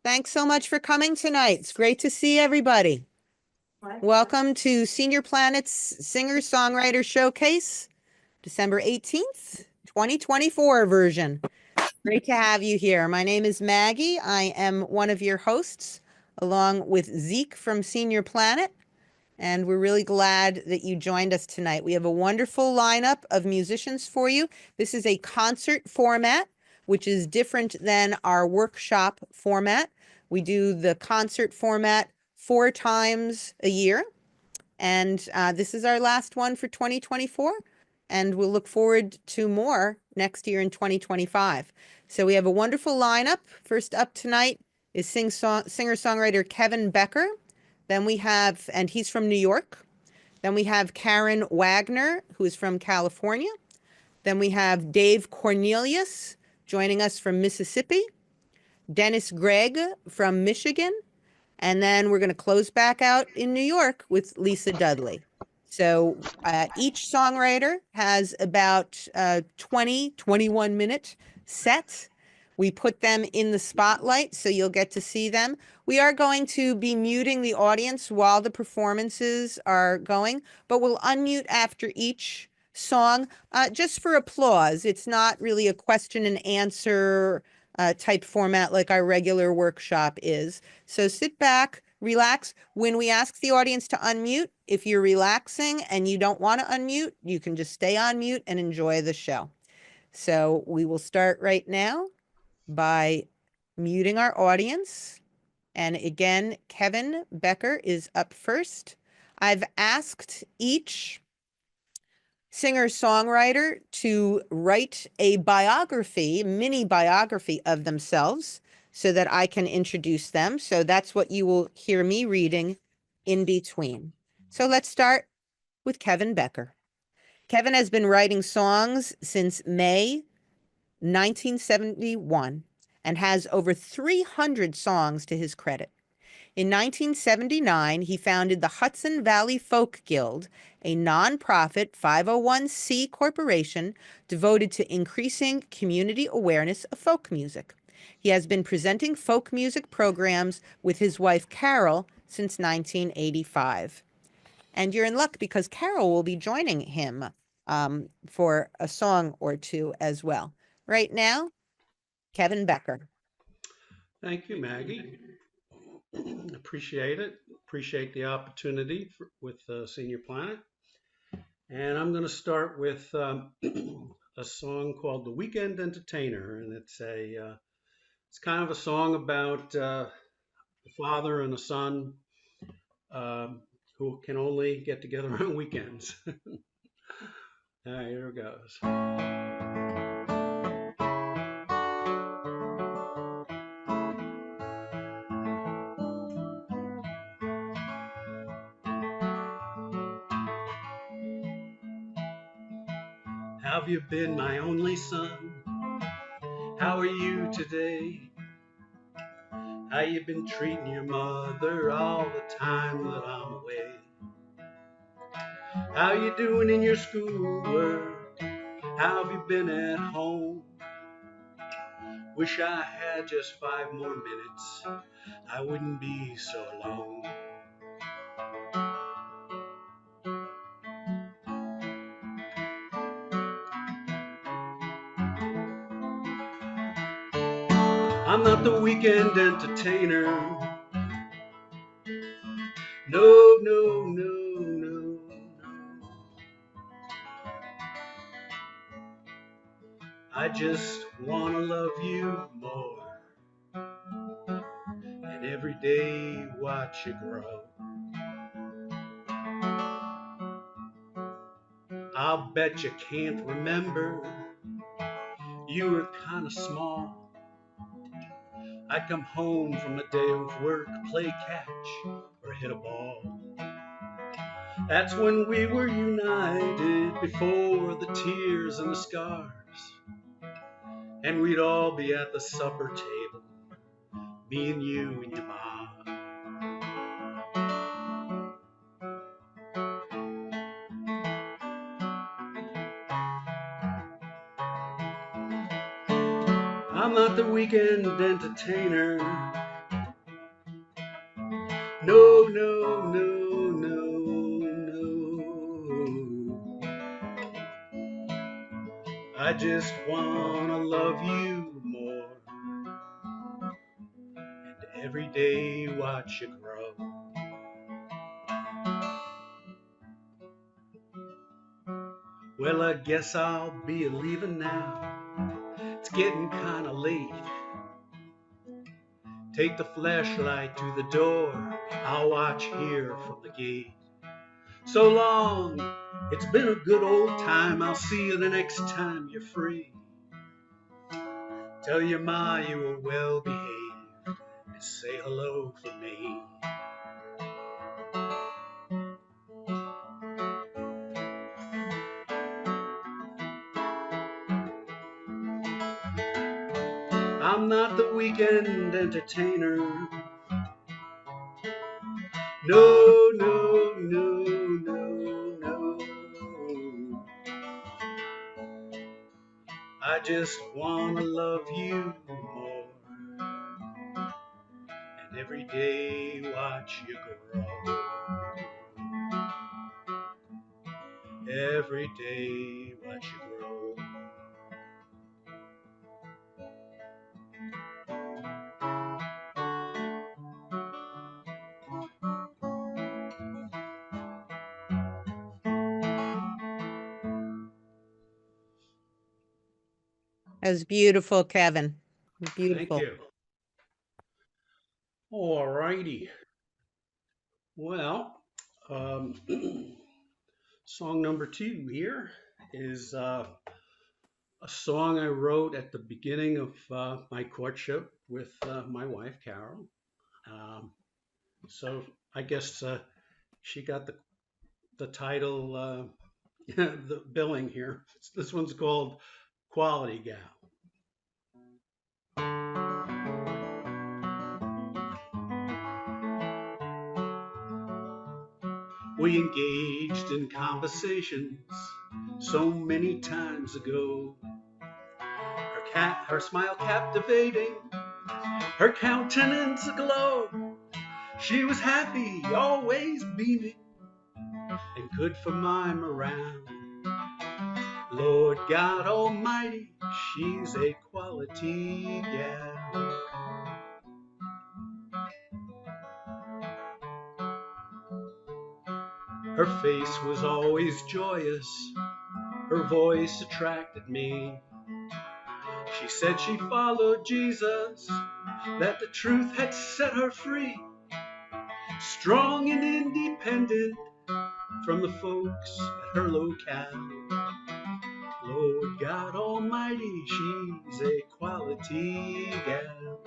Thanks so much for coming tonight. It's great to see everybody. Welcome to Senior Planet's Singer-Songwriter Showcase, December 18th, 2024 version. Great to have you here. My name is Maggie. I am one of your hosts, along with Zeke from Senior Planet, and we're really glad that you joined us tonight. We have a wonderful lineup of musicians for you. This is a concert format, which is different than our workshop format. We do the concert format 4 times a year, and this is our last one for 2024, and we'll look forward to more next year in 2025. So we have a wonderful lineup. First up tonight is singer-songwriter Kevin Becker. Then we have, and he's from New York. Then we have Karen Wagner, who is from California. Then we have Dave Cornelius joining us from Mississippi. Dennis Gregg from Michigan. And then we're going to close back out in New York with Lisa Dudley. So each songwriter has about 21-minute set. We put them in the spotlight so you'll get to see them. We are going to be muting the audience while the performances are going, but we'll unmute after each song just for applause. It's not really a question and answer type format like our regular workshop is. So sit back, relax. When we ask the audience to unmute, if you're relaxing and you don't want to unmute, you can just stay on mute and enjoy the show. So we will start right now by muting our audience. And again, Kevin Becker is up first. I've asked each singer-songwriter to write a biography, mini biography of themselves so that I can introduce them. So that's what you will hear me reading in between. So let's start with Kevin Becker. Kevin has been writing songs since May 1971 and has over 300 songs to his credit. In 1979, he founded the Hudson Valley Folk Guild, a nonprofit 501c corporation devoted to increasing community awareness of folk music. He has been presenting folk music programs with his wife Carol since 1985. And you're in luck because Carol will be joining him for a song or two as well. Right now, Kevin Becker. Thank you, Maggie. Appreciate it. Appreciate the opportunity with Senior Planet. And I'm going to start with a song called "The Weekend Entertainer," and it's kind of a song about a father and a son who can only get together on weekends. All right, here it goes. Have you been my only son? How are you today? How you been treating your mother all the time that I'm away? How you doing in your schoolwork? How have you been at home? Wish I had just 5 more minutes, I wouldn't be so alone. I'm not the weekend entertainer. No, no, no, no, no. I just wanna love you more, and every day watch you grow. I'll bet you can't remember, you were kinda small. I'd come home from a day of work, play catch, or hit a ball. That's when we were united, before the tears and the scars. And we'd all be at the supper table, me and you and your mom. I'm not the weekend entertainer, No, no, no, no, no. I just wanna love you more and every day watch you grow. Well, I guess I'll be leaving now. It's getting kinda late. Take the flashlight to the door. I'll watch here from the gate. So long, it's been a good old time. I'll see you the next time you're free. Tell your ma you were well behaved and say hello for me. I'm not the weekend entertainer. No, no, no, no, no. I just wanna love you more and every day watch you grow. Every day watch you grow. That was beautiful, Kevin. Thank Beautiful. you. All righty. Well, song number 2 here is a song I wrote at the beginning of my courtship with my wife, Carol. Um, so I guess she got the title, the billing here. This one's called Quality Gal. We engaged in conversations so many times ago. Her smile captivating, her countenance aglow. She was happy, always beaming, and good for my morale. Lord God Almighty, she's a quality gal. Her face was always joyous, her voice attracted me. She said she followed Jesus, that the truth had set her free. Strong and independent from the folks at her locale. Lord God Almighty, she's a quality gal.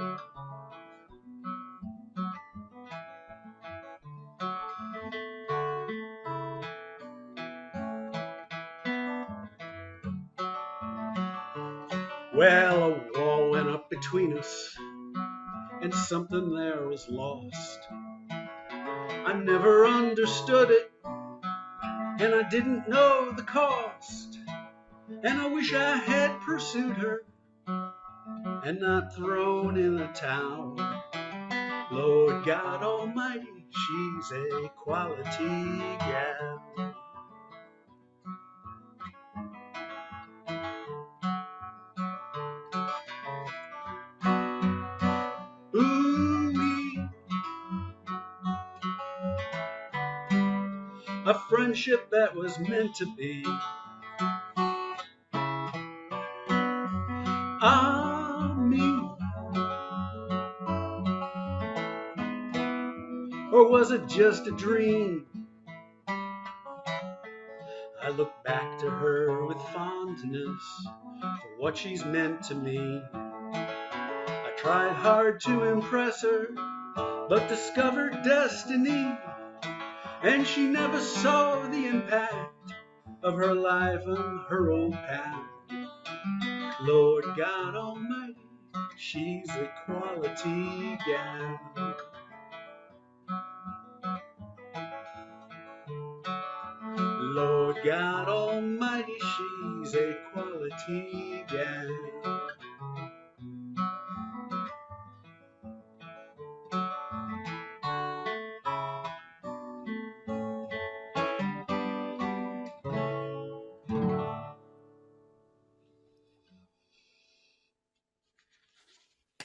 Well, a wall went up between us, and something there was lost. I never understood it, and I didn't know the cost. And I wish I had pursued her and not thrown in the towel. Lord God Almighty, she's a quality gal. Ooh-wee. A friendship that was meant to be. Ah, me. Or was it just a dream? I look back to her with fondness for what she's meant to me. I tried hard to impress her, but discovered destiny. And she never saw the impact of her life on her old path. Lord God Almighty, she's a quality gal. Lord God Almighty, she's a quality gal.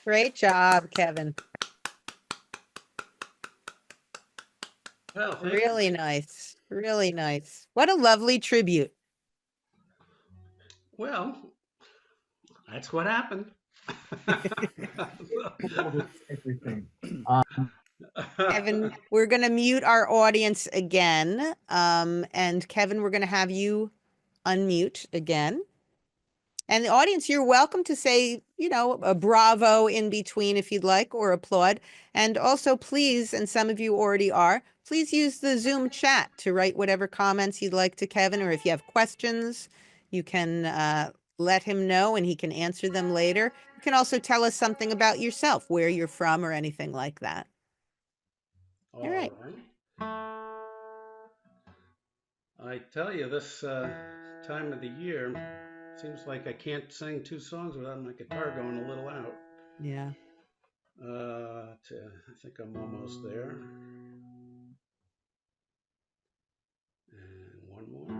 Great job, Kevin. Well, thank Really you. nice. Really nice. What a lovely tribute. Well, that's what happened. Everything. Kevin, we're going to mute our audience again. And Kevin, we're going to have you unmute again. And the audience, you're welcome to say, you know, a bravo in between if you'd like, or applaud. And also, please, and some of you already are, please use the Zoom chat to write whatever comments you'd like to Kevin, or if you have questions, you can let him know and he can answer them later. You can also tell us something about yourself, where you're from or anything like that. All right. I tell you, this time of the year, seems like I can't sing two songs without my guitar going a little out. Yeah. I think I'm almost there. And one more.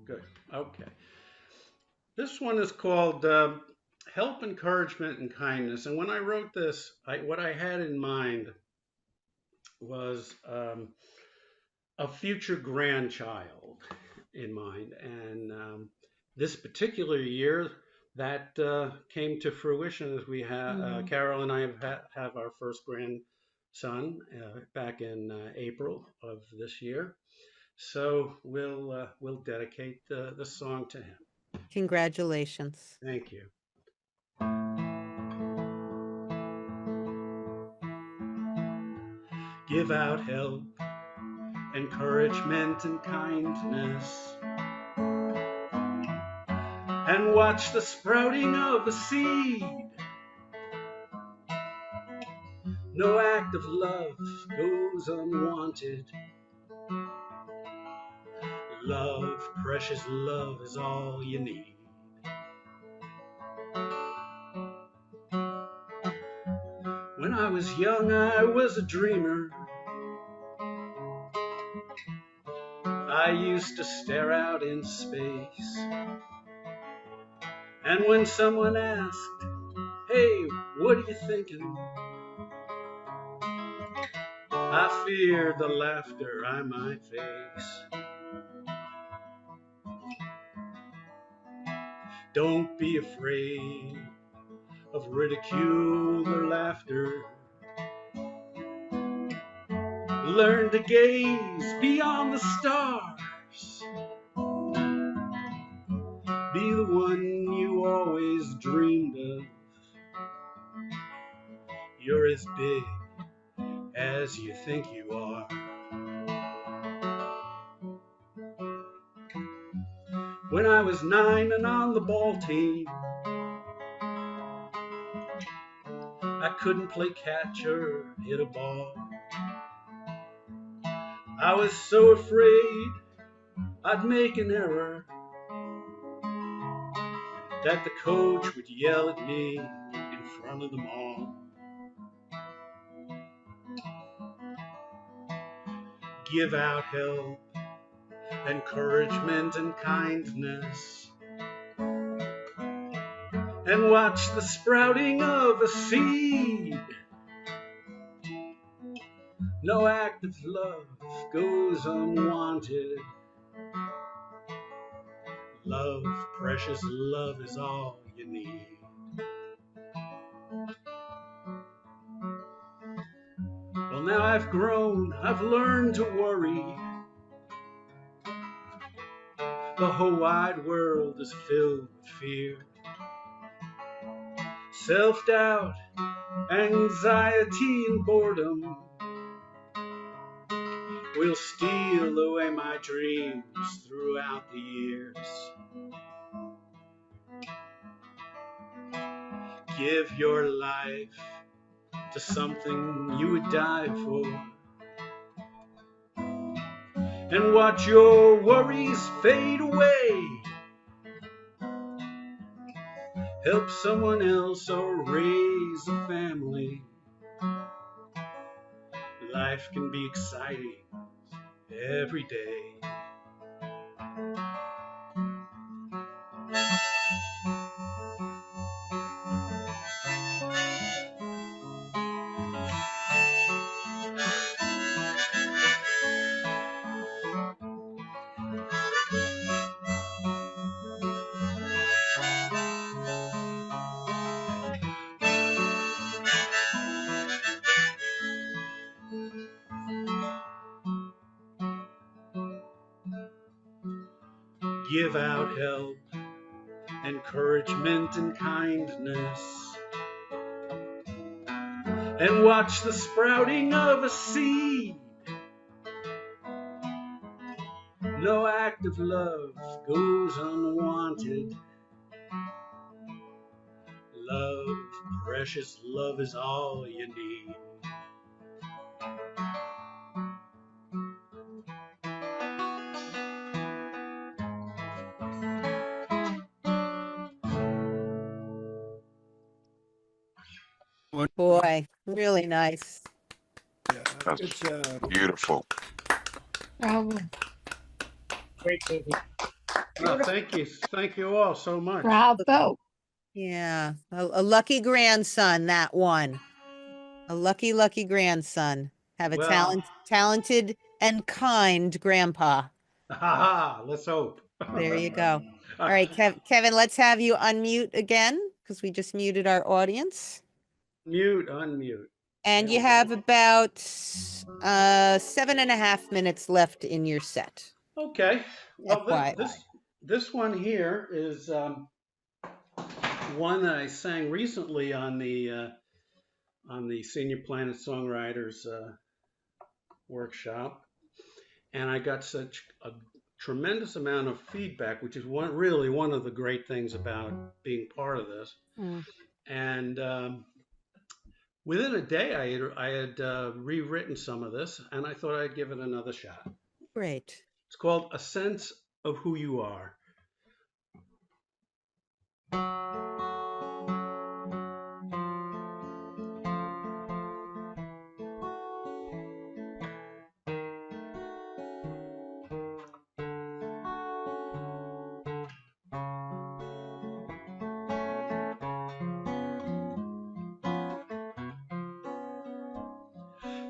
Good. Okay. This one is called Help, Encouragement, and Kindness. And when I wrote this, what I had in mind was a future grandchild in mind. And this particular year, that came to fruition as we have, Carol and I have our first grandson back in April of this year. So we'll dedicate the song to him. Congratulations. Thank you. Give out help, encouragement, and kindness, and watch the sprouting of a seed. No act of love goes unwanted. Love, precious love, is all you need. When I was young, I was a dreamer. I used to stare out in space. And when someone asked, "Hey, what are you thinking?" I feared the laughter I might face. Don't be afraid of ridicule or laughter. Learn to gaze beyond the stars. Be the one you always dreamed of. You're as big as you think you are. When I was 9 and on the ball team, I couldn't play catch or hit a ball. I was so afraid I'd make an error that the coach would yell at me in front of them all. Give out help, encouragement, and kindness, and watch the sprouting of a seed. No act of love goes unwanted. Love, precious love, is all you need. Well, now I've grown, I've learned to worry. The whole wide world is filled with fear. Self-doubt, anxiety, and boredom will steal away my dreams throughout the years. Give your life to something you would die for, and watch your worries fade away. Help someone else or raise a family. Life can be exciting every day. give out help, encouragement, and kindness, and watch the sprouting of a seed. No act of love goes unwanted. Love, precious love, is all you need. Boy, really nice. Yeah, That's good job. beautiful. Bravo. Great, Katie. Oh, thank you all so much. Bravo. Yeah, a lucky grandson, that one. A lucky, lucky grandson. Have a Well, talented and kind grandpa. haha, let's hope. There you go. All right, Kevin, let's have you unmute again because we just muted our audience. Mute, unmute. And There you we go. have about 7.5 minutes left in your set. Okay. Well, FYI. this one here is one that I sang recently on the Senior Planet Songwriters workshop, and I got such a tremendous amount of feedback, which is really one of the great things about being part of this. And within a day, I had rewritten some of this, and I thought I'd give it another shot. Great. It's called A Sense of Who You Are.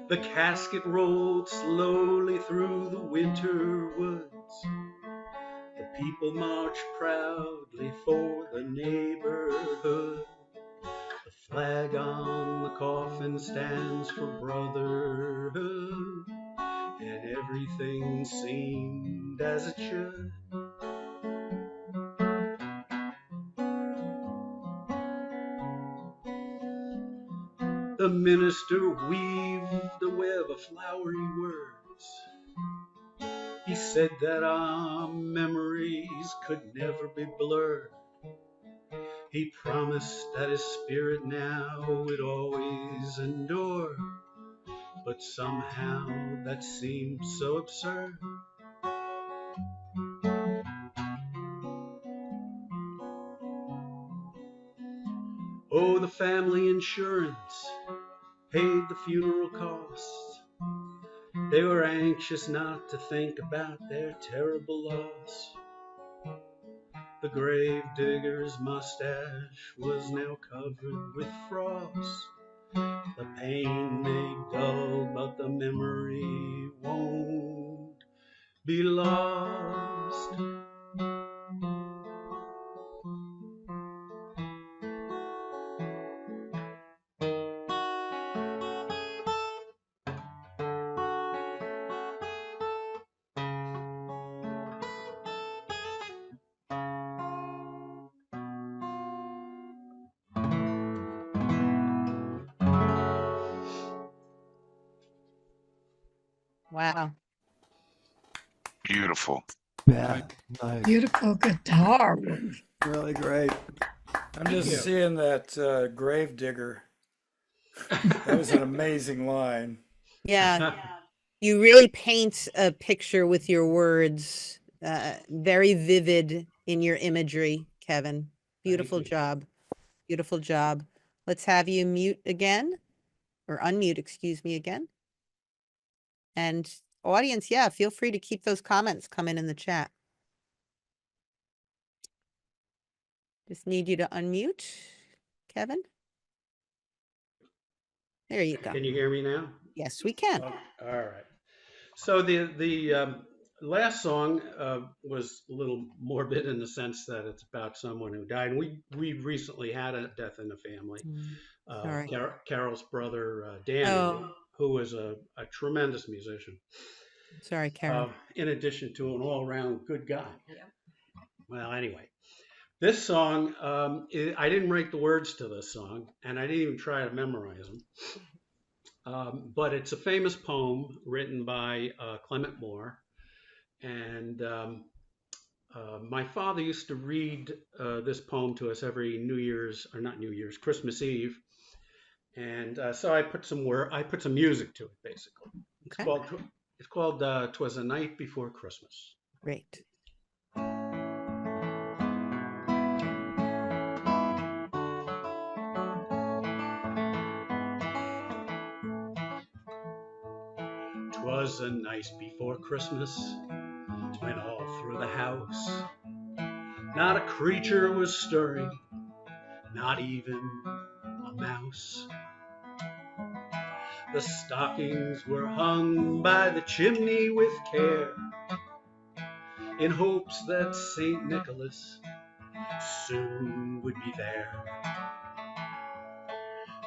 The casket rolled slowly through the winter woods. The people marched proudly for the neighborhood. The flag on the coffin stands for brotherhood, and everything seemed as it should. The minister weaved a web of flowery words. He said that our memories could never be blurred. He promised that his spirit now would always endure, but somehow that seemed so absurd. Oh, the family insurance paid the funeral costs. They were anxious not to think about their terrible loss. The grave digger's mustache was now covered with frost. The pain made dull, but the memory won't be lost. Wow. Beautiful. Yeah, nice. Beautiful guitar work. Really great. I'm just seeing that grave digger. That was an amazing line. Yeah. You really paint a picture with your words. Very vivid in your imagery, Kevin. Beautiful you. job. Beautiful job. Let's have you mute again, or unmute, excuse me, again. And audience, yeah, feel free to keep those comments coming in the chat. Just need you to unmute, Kevin. There you go. Can you hear me now? Yes, we can. Oh, all right. So the last song was a little morbid in the sense that it's about someone who died. And we recently had a death in the family. Sorry. Carol's brother, Danny, Oh. who was a tremendous musician. Sorry, Carol. In addition to an all-around good guy. Well, anyway, this song, I didn't write the words to this song, and I didn't even try to memorize them. But it's a famous poem written by Clement Moore. And my father used to read this poem to us every New Year's, or not New Year's, Christmas Eve. And so I put some music to it, basically. It's Okay. called "'Twas a Night Before Christmas." Great. 'Twas a night before Christmas, when all through the house not a creature was stirring, not even a mouse. The stockings were hung by the chimney with care, in hopes that St. Nicholas soon would be there.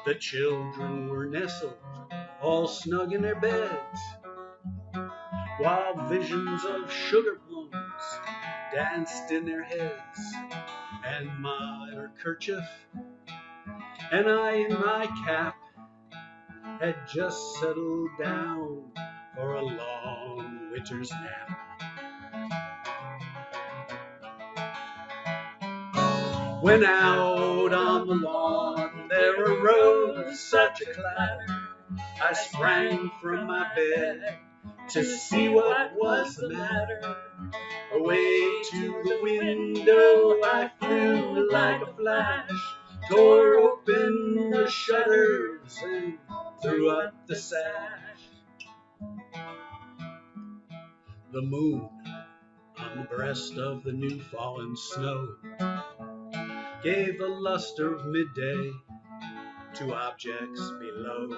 The children were nestled all snug in their beds, while visions of sugar plums danced in their heads. And my kerchief and I in my cap had just settled down for a long winter's nap. When out on the lawn there arose such a clatter, I sprang from my bed to see what was the matter. Away to the window I flew like a flash, tore open the shutters and threw up the sash. The moon on the breast of the new fallen snow gave the luster of midday to objects below,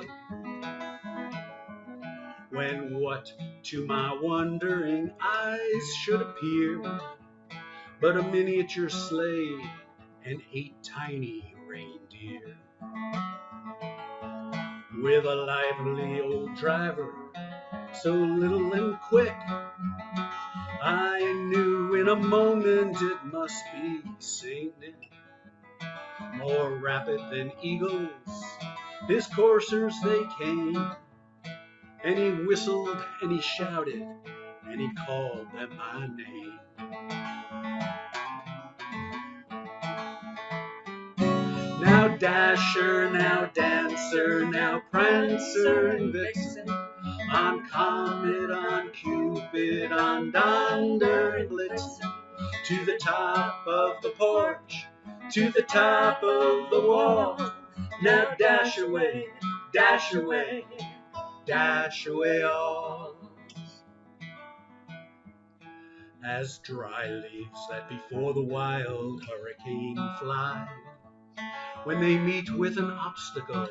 when what to my wondering eyes should appear but a miniature sleigh and 8 tiny reindeer, with a lively old driver, so little and quick, I knew in a moment it must be Saint Nick. More rapid than eagles, his coursers they came, and he whistled and he shouted and he called them by name. Now Dasher, now Dancer, now Prancer and Vixen, on Comet, on Cupid, on Donder and Blitzen, to the top of the porch, to the top of the wall. Now dash away, dash away, dash away all. As dry leaves that before the wild hurricane fly, when they meet with an obstacle,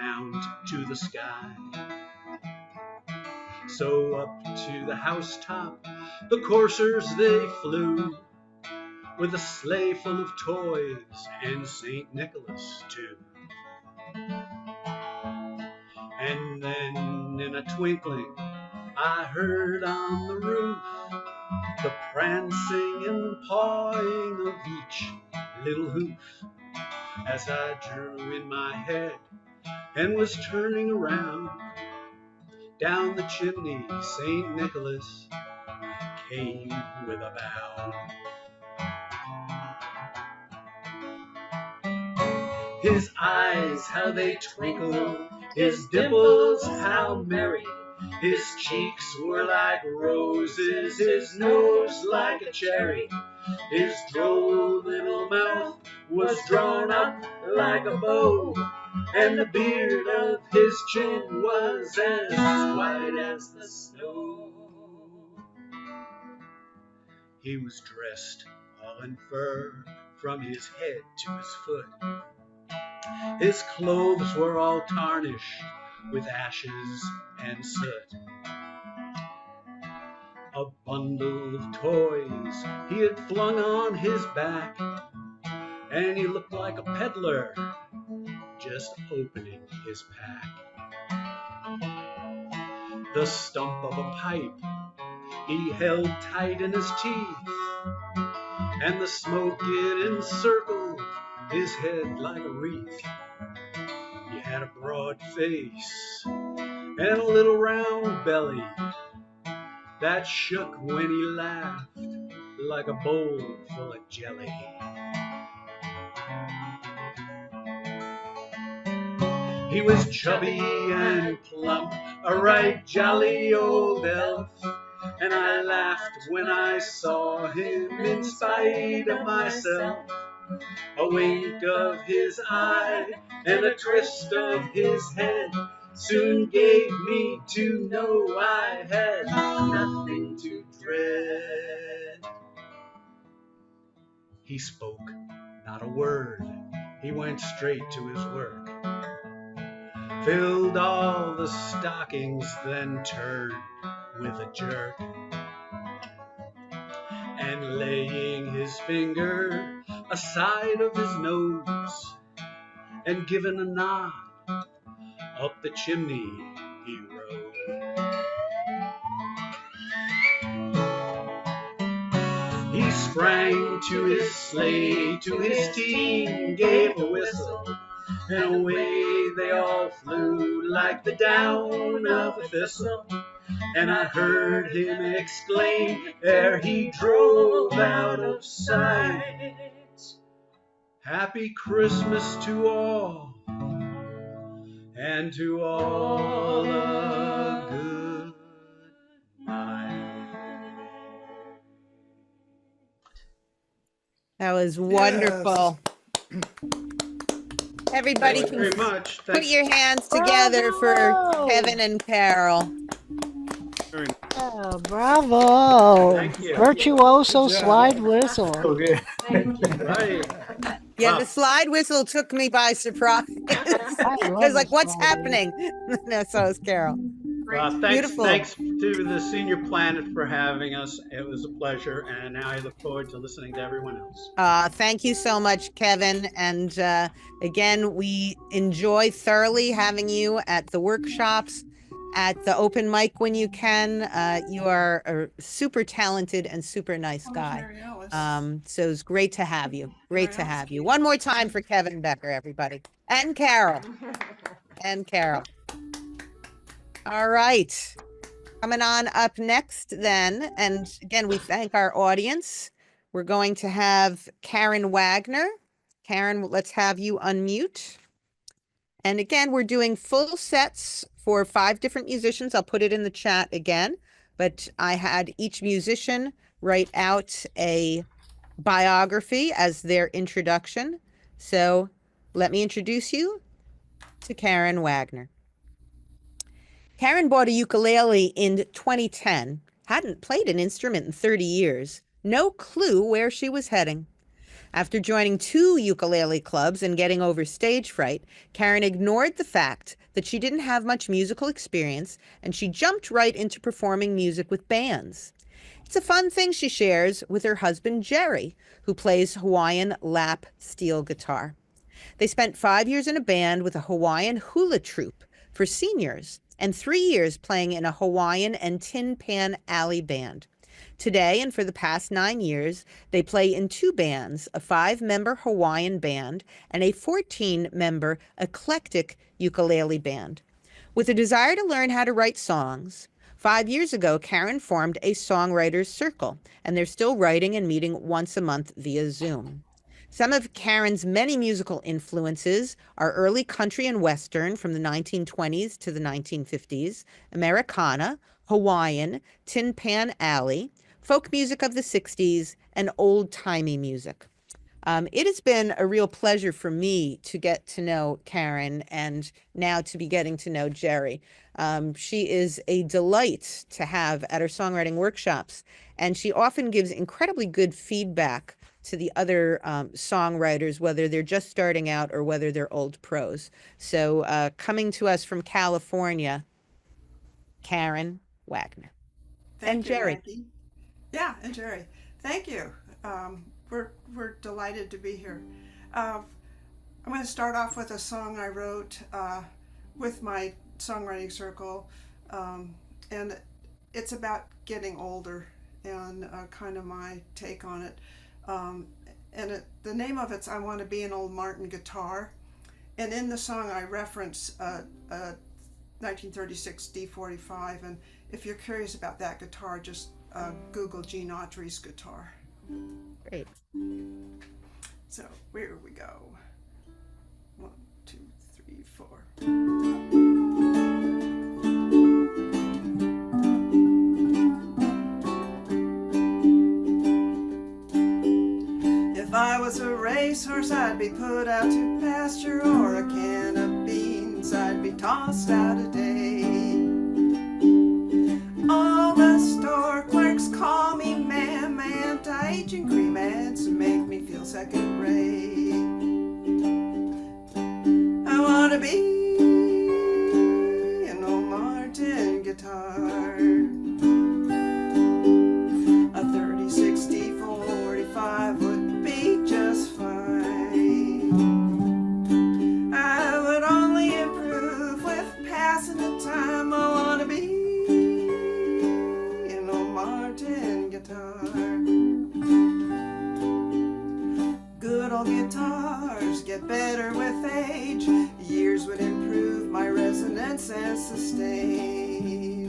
mount to the sky. So up to the housetop the coursers they flew, with a sleigh full of toys and St. Nicholas too. And then in a twinkling I heard on the roof the prancing and pawing of each little hoof. As I drew in my head and was turning around, down the chimney St. Nicholas came with a bound. His eyes, how they twinkled, his dimples, how merry, his cheeks were like roses, his nose like a cherry, his droll little mouth was drawn up like a bow, and the beard of his chin was as white as the snow. He was dressed all in fur from his head to his foot. His clothes were all tarnished with ashes and soot. A bundle of toys he had flung on his back, and he looked like a peddler just opening his pack. The stump of a pipe he held tight in his teeth, and the smoke it encircled his head like a wreath. He had a broad face and a little round belly that shook when he laughed like a bowl full of jelly. He was chubby and plump, a right jolly old elf, and I laughed when I saw him in spite of myself. A wink of his eye and a twist of his head soon gave me to know I had nothing to dread. He spoke not a word, he went straight to his work, filled all the stockings, then turned with a jerk, and laying his finger aside of his nose and giving a nod, up the chimney he rode. He sprang to his sleigh, to his team gave a whistle, and away they all flew like the down of a thistle. And I heard him exclaim ere he drove out of sight, "Happy Christmas to all, and to all a good night." That was wonderful. Everybody Thank you very can much. put your hands together for Bravo! Kevin and Carol. Oh, bravo. Thank you. Virtuoso Good job. slide whistle. Okay. Right. Yeah, Wow. the slide whistle took me by surprise. I love was like, the what's slide happening? No, so is Carol. Well, Beautiful. thanks to the Senior Planet for having us. It was a pleasure, and now I look forward to listening to everyone else. Thank you so much, Kevin. And again, we enjoy thoroughly having you at the workshops, at the open mic when you can. You are a super talented and super nice guy. So it's great to have you. Great to have you. One more time for Kevin Becker, everybody. And Carol. And Carol. All right. Coming on up next then, and again, we thank our audience. We're going to have Karen Wagner. Karen, let's have you unmute. And again, we're doing full sets for 5 different musicians. I'll put it in the chat again, but I had each musician write out a biography as their introduction. So let me introduce you to Karen Wagner. Karen bought a ukulele in 2010, hadn't played an instrument in 30 years, no clue where she was heading. After joining 2 ukulele clubs and getting over stage fright, Karen ignored the fact that she didn't have much musical experience, and she jumped right into performing music with bands. It's a fun thing she shares with her husband, Jerry, who plays Hawaiian lap steel guitar. They spent 5 years in a band with a Hawaiian hula troupe for seniors, and 3 years playing in a Hawaiian and Tin Pan Alley band. Today, and for the past 9 years, they play in 2 bands, a 5-member Hawaiian band and a 14-member eclectic ukulele band. With a desire to learn how to write songs, 5 years ago, Karen formed a songwriters circle, and they're still writing and meeting once a month via Zoom. Some of Karen's many musical influences are early country and Western from the 1920s to the 1950s, Americana, Hawaiian, Tin Pan Alley, folk music of the 60s, and old-timey music. It has been a real pleasure for me to get to know Karen and now to be getting to know Jerry. She is a delight to have at her songwriting workshops, and she often gives incredibly good feedback to the other songwriters, whether they're just starting out or whether they're old pros. So coming to us from California, Karen Wagner. Thank And you, Jerry. Maggie. Yeah, and Jerry. Thank you. We're delighted to be here. I'm going to start off with a song I wrote with my songwriting circle, and it's about getting older and kind of my take on it. The name of it's "I Want to Be an Old Martin Guitar," and in the song I reference a 1936 D45, and if you're curious about that guitar, just Google Gene Autry's guitar. Great. So here we go. 1, 2, 3, 4. If I was a racehorse, I'd be put out to pasture, or a can of beans, I'd be tossed out a day. All the store clerks call me ma'am, my anti-aging cream ads make me feel second rate. I want to be an old Martin guitar, a 30, 60, 45 would be just fine. I would only improve with passing the time. I want to be an old Martin guitar. Good old guitars get better with age. Years would improve my resonance and sustain.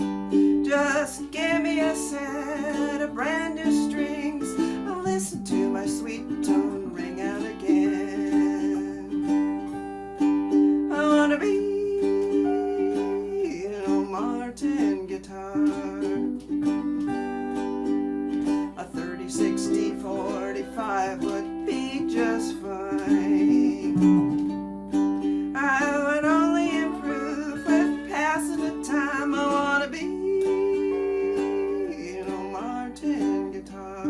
Just give me a set of brand new strings. I'll listen to my sweet tone ring out again. I want to be an old Martin guitar, a 30, 60, 45 would be just fine. I would only improve with passing the time. I want to be an old Martin guitar.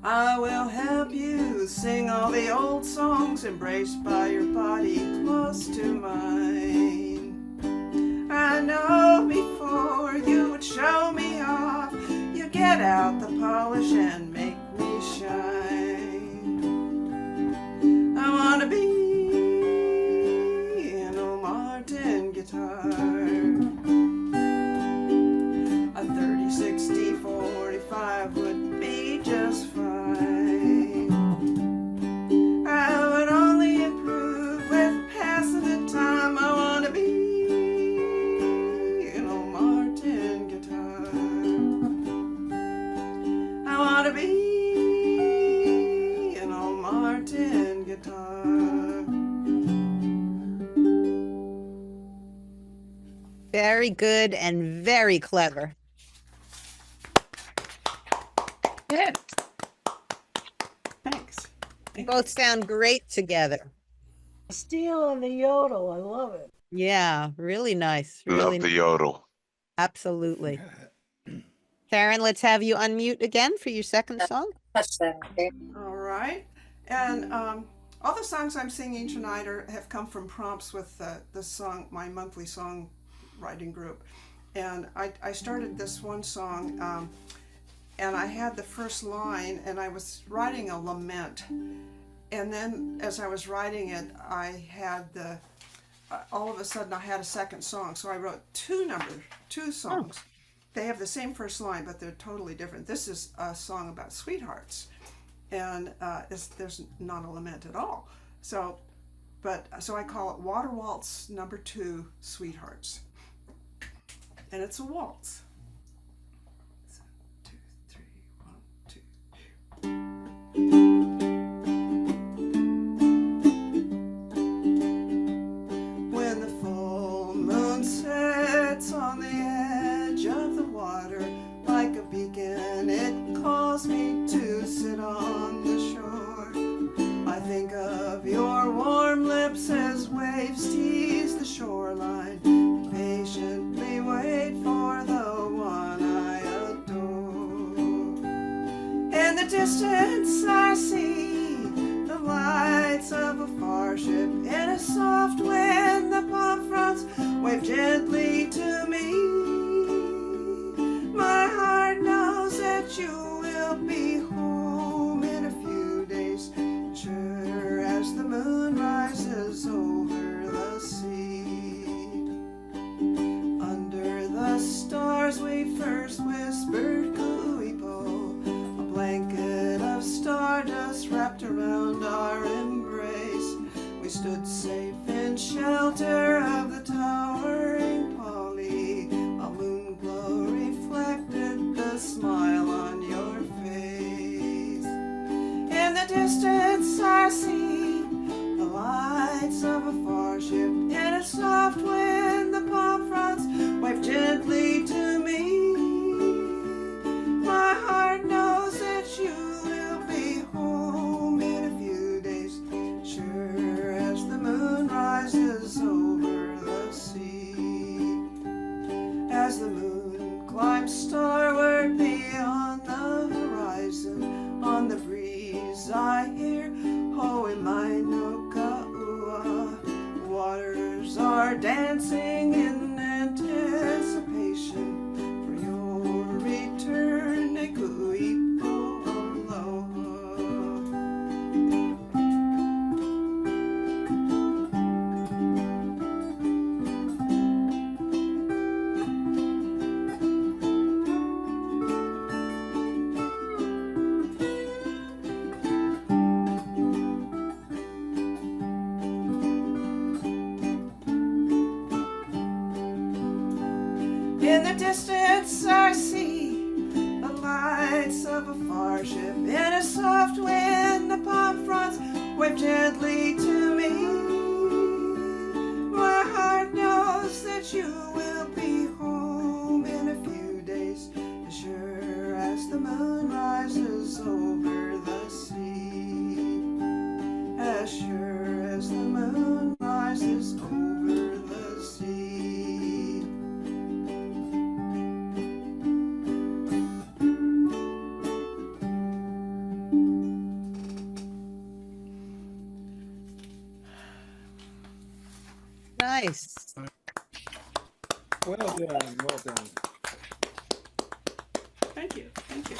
I will help you sing all the old songs, embraced by your body close to mine. I know before you would show me off, you get out the polish and make me shine. I want to be an old Martin guitar, a 30, 60, 45 would be just fine. I would only improve with passing the time. I want to be an old Martin guitar. I want to be an old Martin guitar. Very good and very clever. Good. Thanks. You both sound great together. Steel and the yodel. I love it. Yeah, really nice. Love Really the yodel. Absolutely. Karen, let's have you unmute again for your second song. All right. And all the songs I'm singing tonight have come from prompts with the song, my monthly songwriting group. And I started this one song, and I had the first line, and I was writing a lament. And then as I was writing it, I had all of a sudden I had a second song. So I wrote two songs. Oh. They have the same first line, but they're totally different. This is a song about sweethearts, and there's not a lament at all. So I call it Water Waltz number 2, Sweethearts. And it's a waltz. 2, 3, 1, 2. When the full moon sets on the edge of the water, like a beacon it calls me to sit on the shore. I think of your warm lips as waves tease the shoreline, patiently wait for the one I adore. In the distance I see the lights of a far ship in a soft wind the palm fronds wave gently to me. My heart knows that you will be home in a few days, sure as the moon rises over the sea. Under the stars we first whispered cooey-po, a blanket of stardust wrapped around our embrace. We stood safe in shelter of the towering Polly. A moon glow reflected the smile on your face. In the distance I see the lights of a far ship. In a soft wind the palm fronds wave gently to me. My heart knows that you will be home in a few days, sure as the moon rises over the sea. As the moon climbs starward beyond the horizon, on the breeze I hear Ho'e mai no ka'ua. Waters are dancing in anticipation for your return, e kuipo aloha. In the distance I see the lights of a far ship. In a soft wind the palm fronds wave gently to me. My heart knows that you will be home in a few days, as sure as the moon rises over the sea. As sure as the moon rises over the sea. Nice. Well done, well done. Thank you, thank you.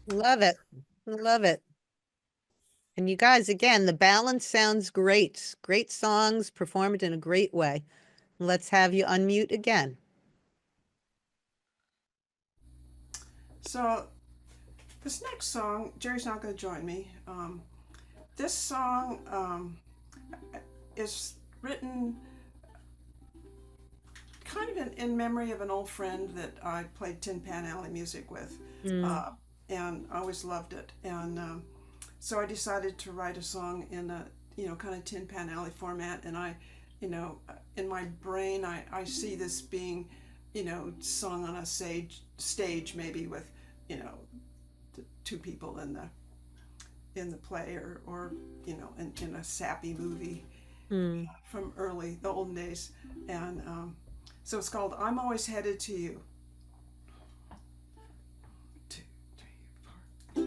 Love it. Love it. And you guys, again, the balance sounds great. Great songs performed in a great way. Let's have you unmute again. So this next song, Jerry's not going to join me. This song is written kind of in memory of an old friend that I played Tin Pan Alley music with, and I always loved it. And so I decided to write a song in a kind of Tin Pan Alley format. And I, in my brain, I see this being, sung on a stage maybe with, the two people in the play or in a sappy movie from the olden days. And so it's called I'm Always Headed to You. 2, 3, 4.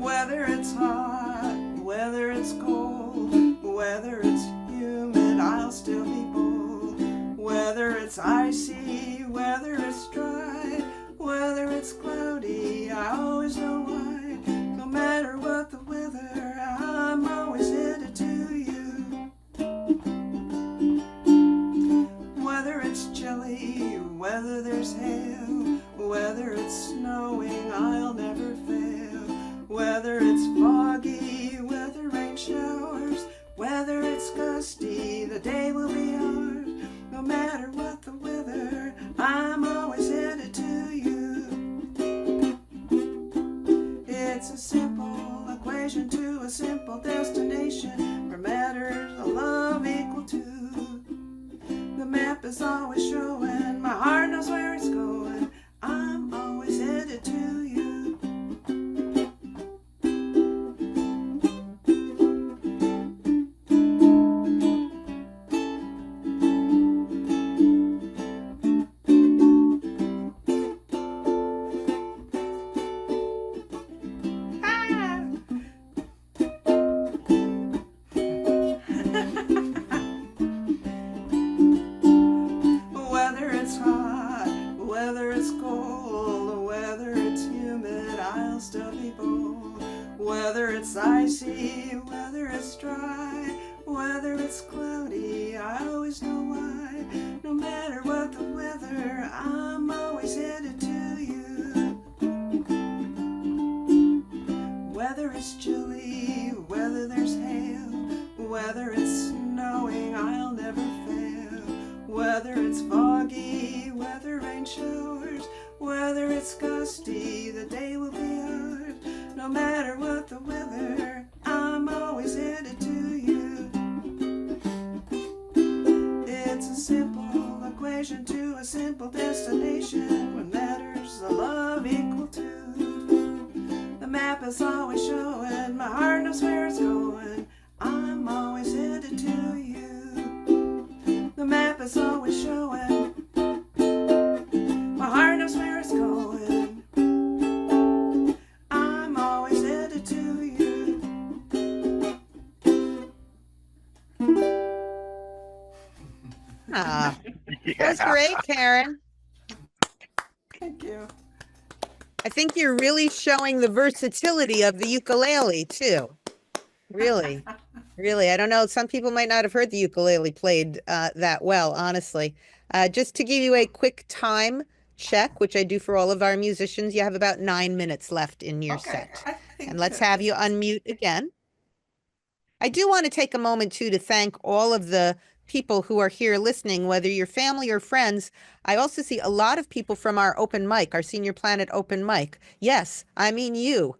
Whether it's hot, whether it's cold, whether it's humid, I'll still be bold. Whether it's icy, whether it's dry, whether it's cloudy, I always know why. No matter what the weather, I'm always headed to you. Whether it's chilly, whether there's hail, whether it's snowing, I'll never fail. Whether it's foggy, whether rain showers, whether it's gusty, the day will be ours. No matter what the weather, I'm always headed to you. It's a simple equation to a simple destination where matters of love equal to. The map is always showing, my heart knows where it's going. I'm always headed to you. Whether it's cold or whether it's humid, I'll still be bold. Whether it's icy, whether it's dry, whether it's cloudy, I always know why. No matter what the weather, I'm always headed to you. Whether it's chilly, whether there's hail, whether it's snowing, I'll never fail. Whether it's foggy, whether rain showers, whether it's gusty, the day will be hard. No matter what the weather, I'm always headed to you. It's a simple equation to a simple destination. What matters the love equal to. The map is always showing, my heart knows where it's going. I'm always headed to you. The map is always showing, my heart knows where it's going. I'm always headed to you. Ah, that was great, Karen. Thank you. I think you're really showing the versatility of the ukulele too. Really, really. I don't know. Some people might not have heard the ukulele played that well, honestly. Just to give you a quick time check, which I do for all of our musicians, you have about 9 minutes left in your Okay, set. I think And let's that- have you unmute again. I do want to take a moment too to thank all of the people who are here listening, whether you're family or friends. I also see a lot of people from our open mic, our Senior Planet open mic. Yes, I mean you.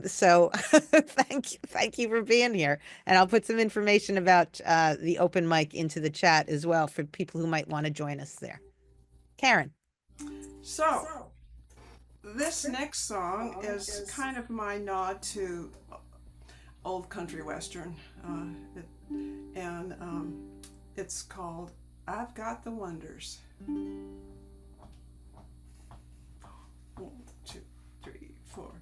So thank you for being here. And I'll put some information about the open mic into the chat as well for people who might want to join us there. Karen. So, this next song is kind of my nod to old country western, and it's called "I've Got the Wonders." 1, 2, 3, 4.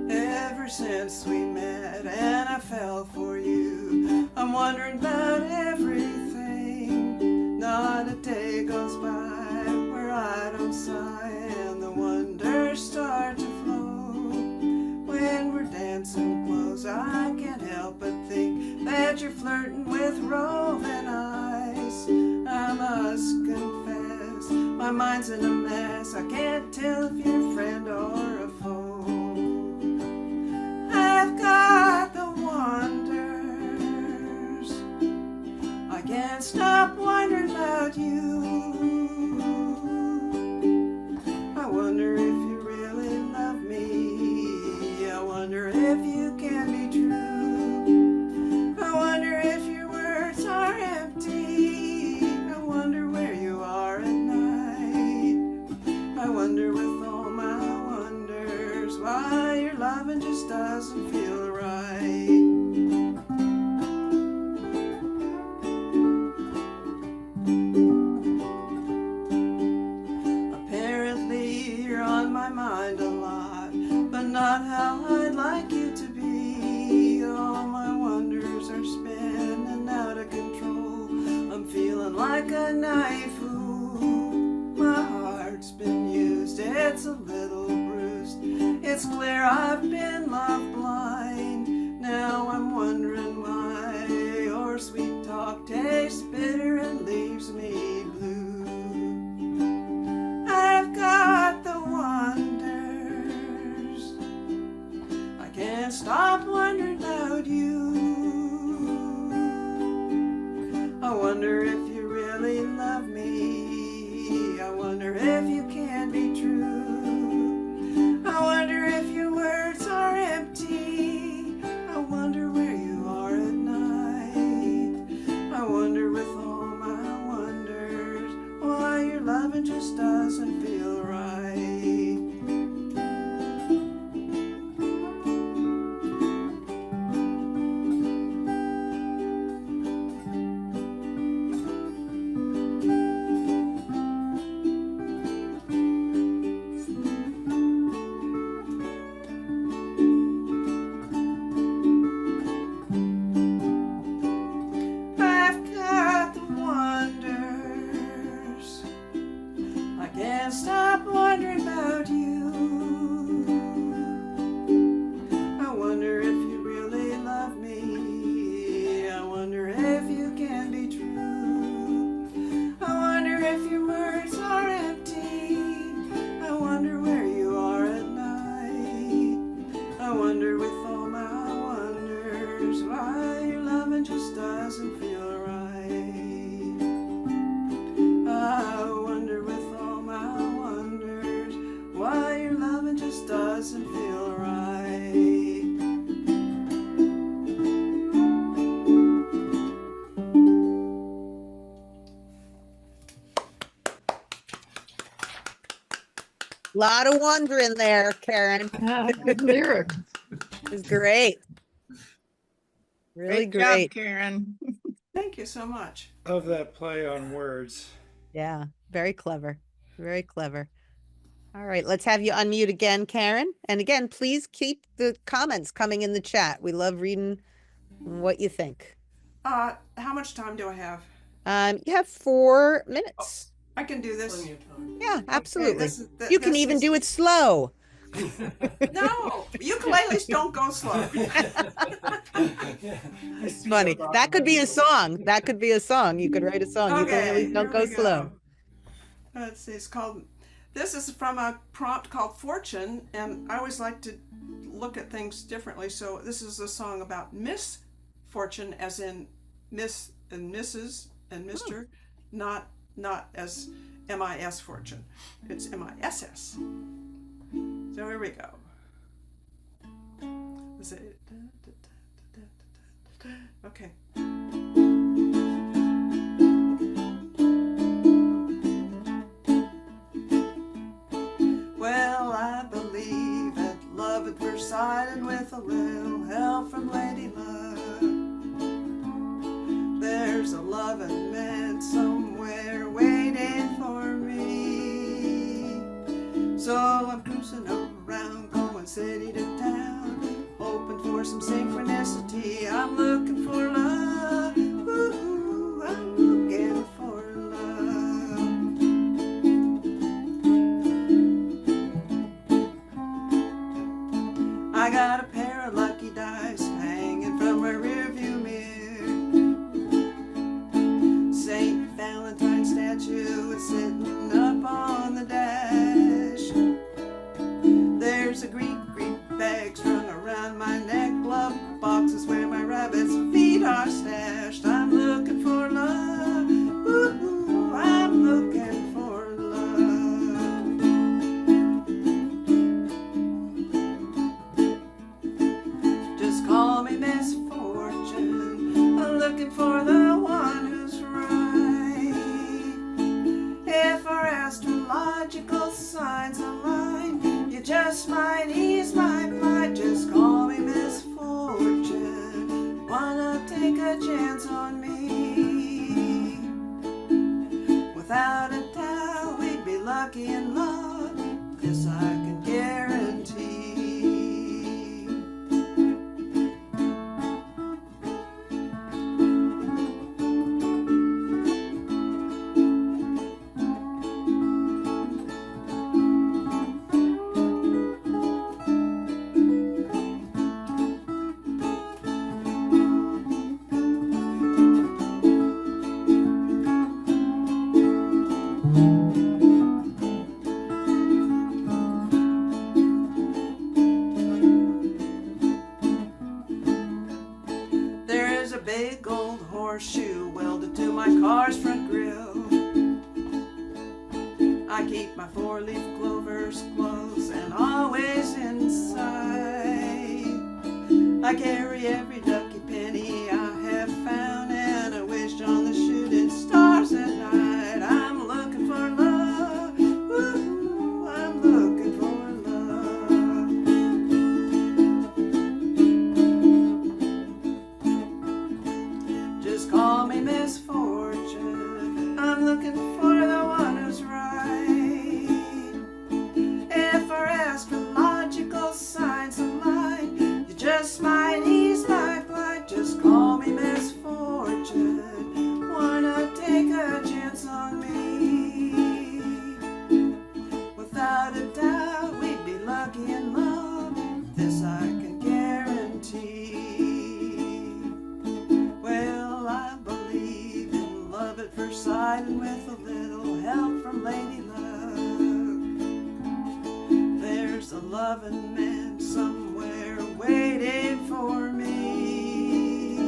Ever since we met and I fell for you, I'm wondering about everything. Not a day goes by where I don't sigh, and the wonders start to flow. When we're dancing close, I can't help but think that you're flirting with roving eyes. I must confess, my mind's in a mess. I can't tell if you're a friend or a foe. I've got the wonders. I can't stop wondering about you. I wonder if you really love me. I wonder if you can be true. I wonder if your words are empty. I wonder where you are at night. I wonder with all my wonders why your loving just doesn't feel right. Apparently you're on my mind a lot, but not how I'd like you to be. All my wonders are spinning out of control. I'm feeling like a knife. Ooh, my heart's been used, it's a little bruised. It's clear I've been love blind. Now I'm wondering why your sweet talk tastes bitter and leaves me blue. I've got the wonders. I can't stop wondering about you. I wonder if you really love me. I wonder if you can be true. I wonder if your words are empty. I wonder where you are at night. I wonder with all my wonders why your loving just doesn't feel right. can't stop wondering about you. I wonder if you really love me. I wonder if you can be true. I wonder if your words are empty. I wonder where you are at night. I wonder with all my wonders why your loving just doesn't feel right. I wonder with all my wonders why your loving just doesn't feel right. Lot of wonder in there, Karen. Yeah, good lyric. It's great. Really great. Karen. Thank you so much. Of that play on words. Yeah, very clever. Very clever. All right, let's have you unmute again, Karen. And again, please keep the comments coming in the chat. We love reading what you think. How much time do I have? You have 4 minutes. I can do this. Yeah, absolutely. Okay, You can even do it slow. No, ukuleles don't go slow. It's funny. That could be a song. That could be a song. You could write a song. Okay, Ukuleles don't here go we slow. Let's see. It's called. This is from a prompt called Fortune, and I always like to look at things differently. So this is a song about Miss Fortune, as in Miss and Mrs. and Mr. Not as MIS Fortune. It's MISS. So here we go. Let's see. Okay. Well, I believe at love at first sight, and with a little help from Lady Luck, there's a loving man somewhere waiting for me. So I'm cruising around, going city to town, hoping for some synchronicity. I'm looking for love. Ooh, I'm looking for love. I got a pair of lucky dice hanging from my rearview mirror. St. Valentine's statue is sitting up on the dash. There's a Greek bag strung around my neck. Glove boxes where my rabbit's feet are stashed. I'm looking for love. Ooh, I'm looking for love. Just call me Miss Fortune. I'm looking for the one who's right. If our astrological signs align, you just might ease my mind. Just call me Miss Fortune. Wanna take a chance on me? Without a doubt, we'd be lucky in love. This I can guarantee. There's a big old horseshoe welded to my car's front grille. I keep my 4-leaf clovers close and always inside. I carry every lucky penny I have found, and I wish on the shooting stars at night. I'm looking for love. Ooh, I'm looking for love. Just call me Miss Fortune. I'm looking for the one who's right. If our astrological signs align, you just might ease my plight. Just call loving man somewhere waiting for me.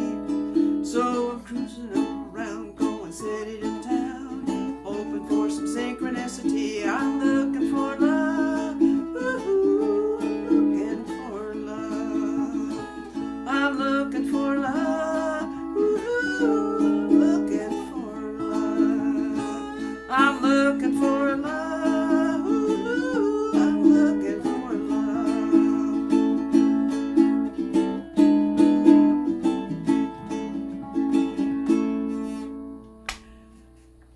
So I'm cruising around, going city to town, hoping for some synchronicity. I'm looking for love. Ooh, I'm looking for love. I'm looking for love. Ooh, I'm looking for love. I'm looking for love. Ooh, I'm looking for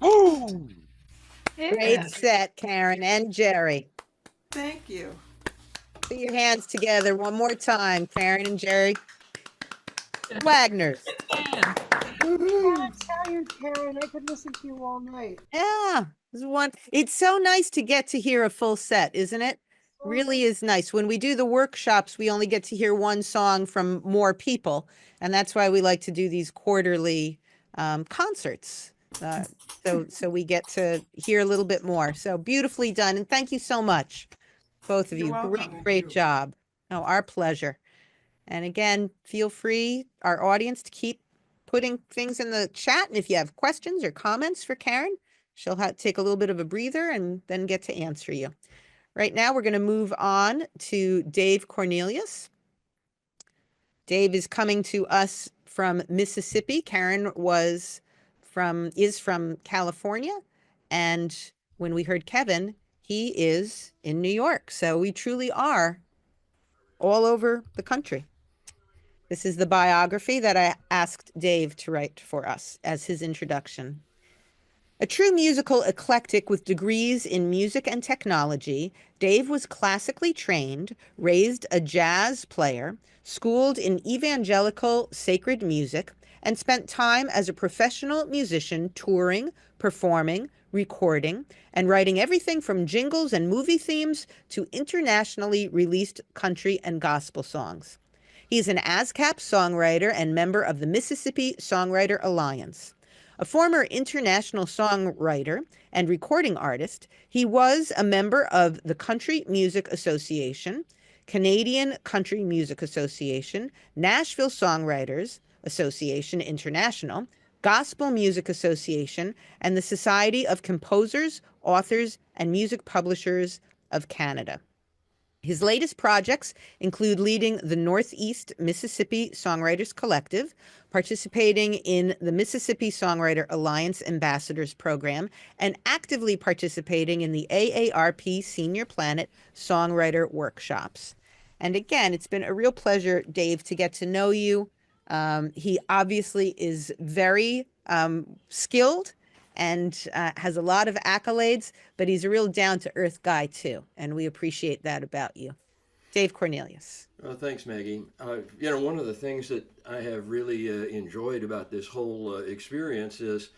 Ooh. Great Yeah. set, Karen and Jerry. love. Thank you. Put your hands together one more time, Karen and Jerry. Wagners. God, tell you, Karen, I could listen to you all night. Yeah, this is one. It's so nice to get to hear a full set, isn't it? Really is nice. When we do the workshops, we only get to hear one song from more people, and that's why we like to do these quarterly concerts. So we get to hear a little bit more. So beautifully done, and thank you so much, both of You're you. welcome. Great job. Oh, our pleasure. And again, feel free, our audience, to keep putting things in the chat. And if you have questions or comments for Karen, she'll take a little bit of a breather and then get to answer you. Right now, we're going to move on to Dave Cornelius. Dave is coming to us from Mississippi. Karen is from California. And when we heard Kevin, he is in New York. So we truly are all over the country. This is the biography that I asked Dave to write for us as his introduction. A true musical eclectic with degrees in music and technology, Dave was classically trained, raised a jazz player, schooled in evangelical sacred music, and spent time as a professional musician touring, performing, recording, and writing everything from jingles and movie themes to internationally released country and gospel songs. He is an ASCAP songwriter and member of the Mississippi Songwriter Alliance. A former international songwriter and recording artist, he was a member of the Country Music Association, Canadian Country Music Association, Nashville Songwriters Association International, Gospel Music Association, and the Society of Composers, Authors, and Music Publishers of Canada. His latest projects include leading the Northeast Mississippi Songwriters Collective, participating in the Mississippi Songwriter Alliance Ambassadors Program, and actively participating in the AARP Senior Planet Songwriter Workshops. And again, it's been a real pleasure, Dave, to get to know you. He obviously is very skilled and has a lot of accolades, but he's a real down-to-earth guy too, and we appreciate that about you. Dave Cornelius. Well, thanks, Maggie. One of the things that I have really enjoyed about this whole experience is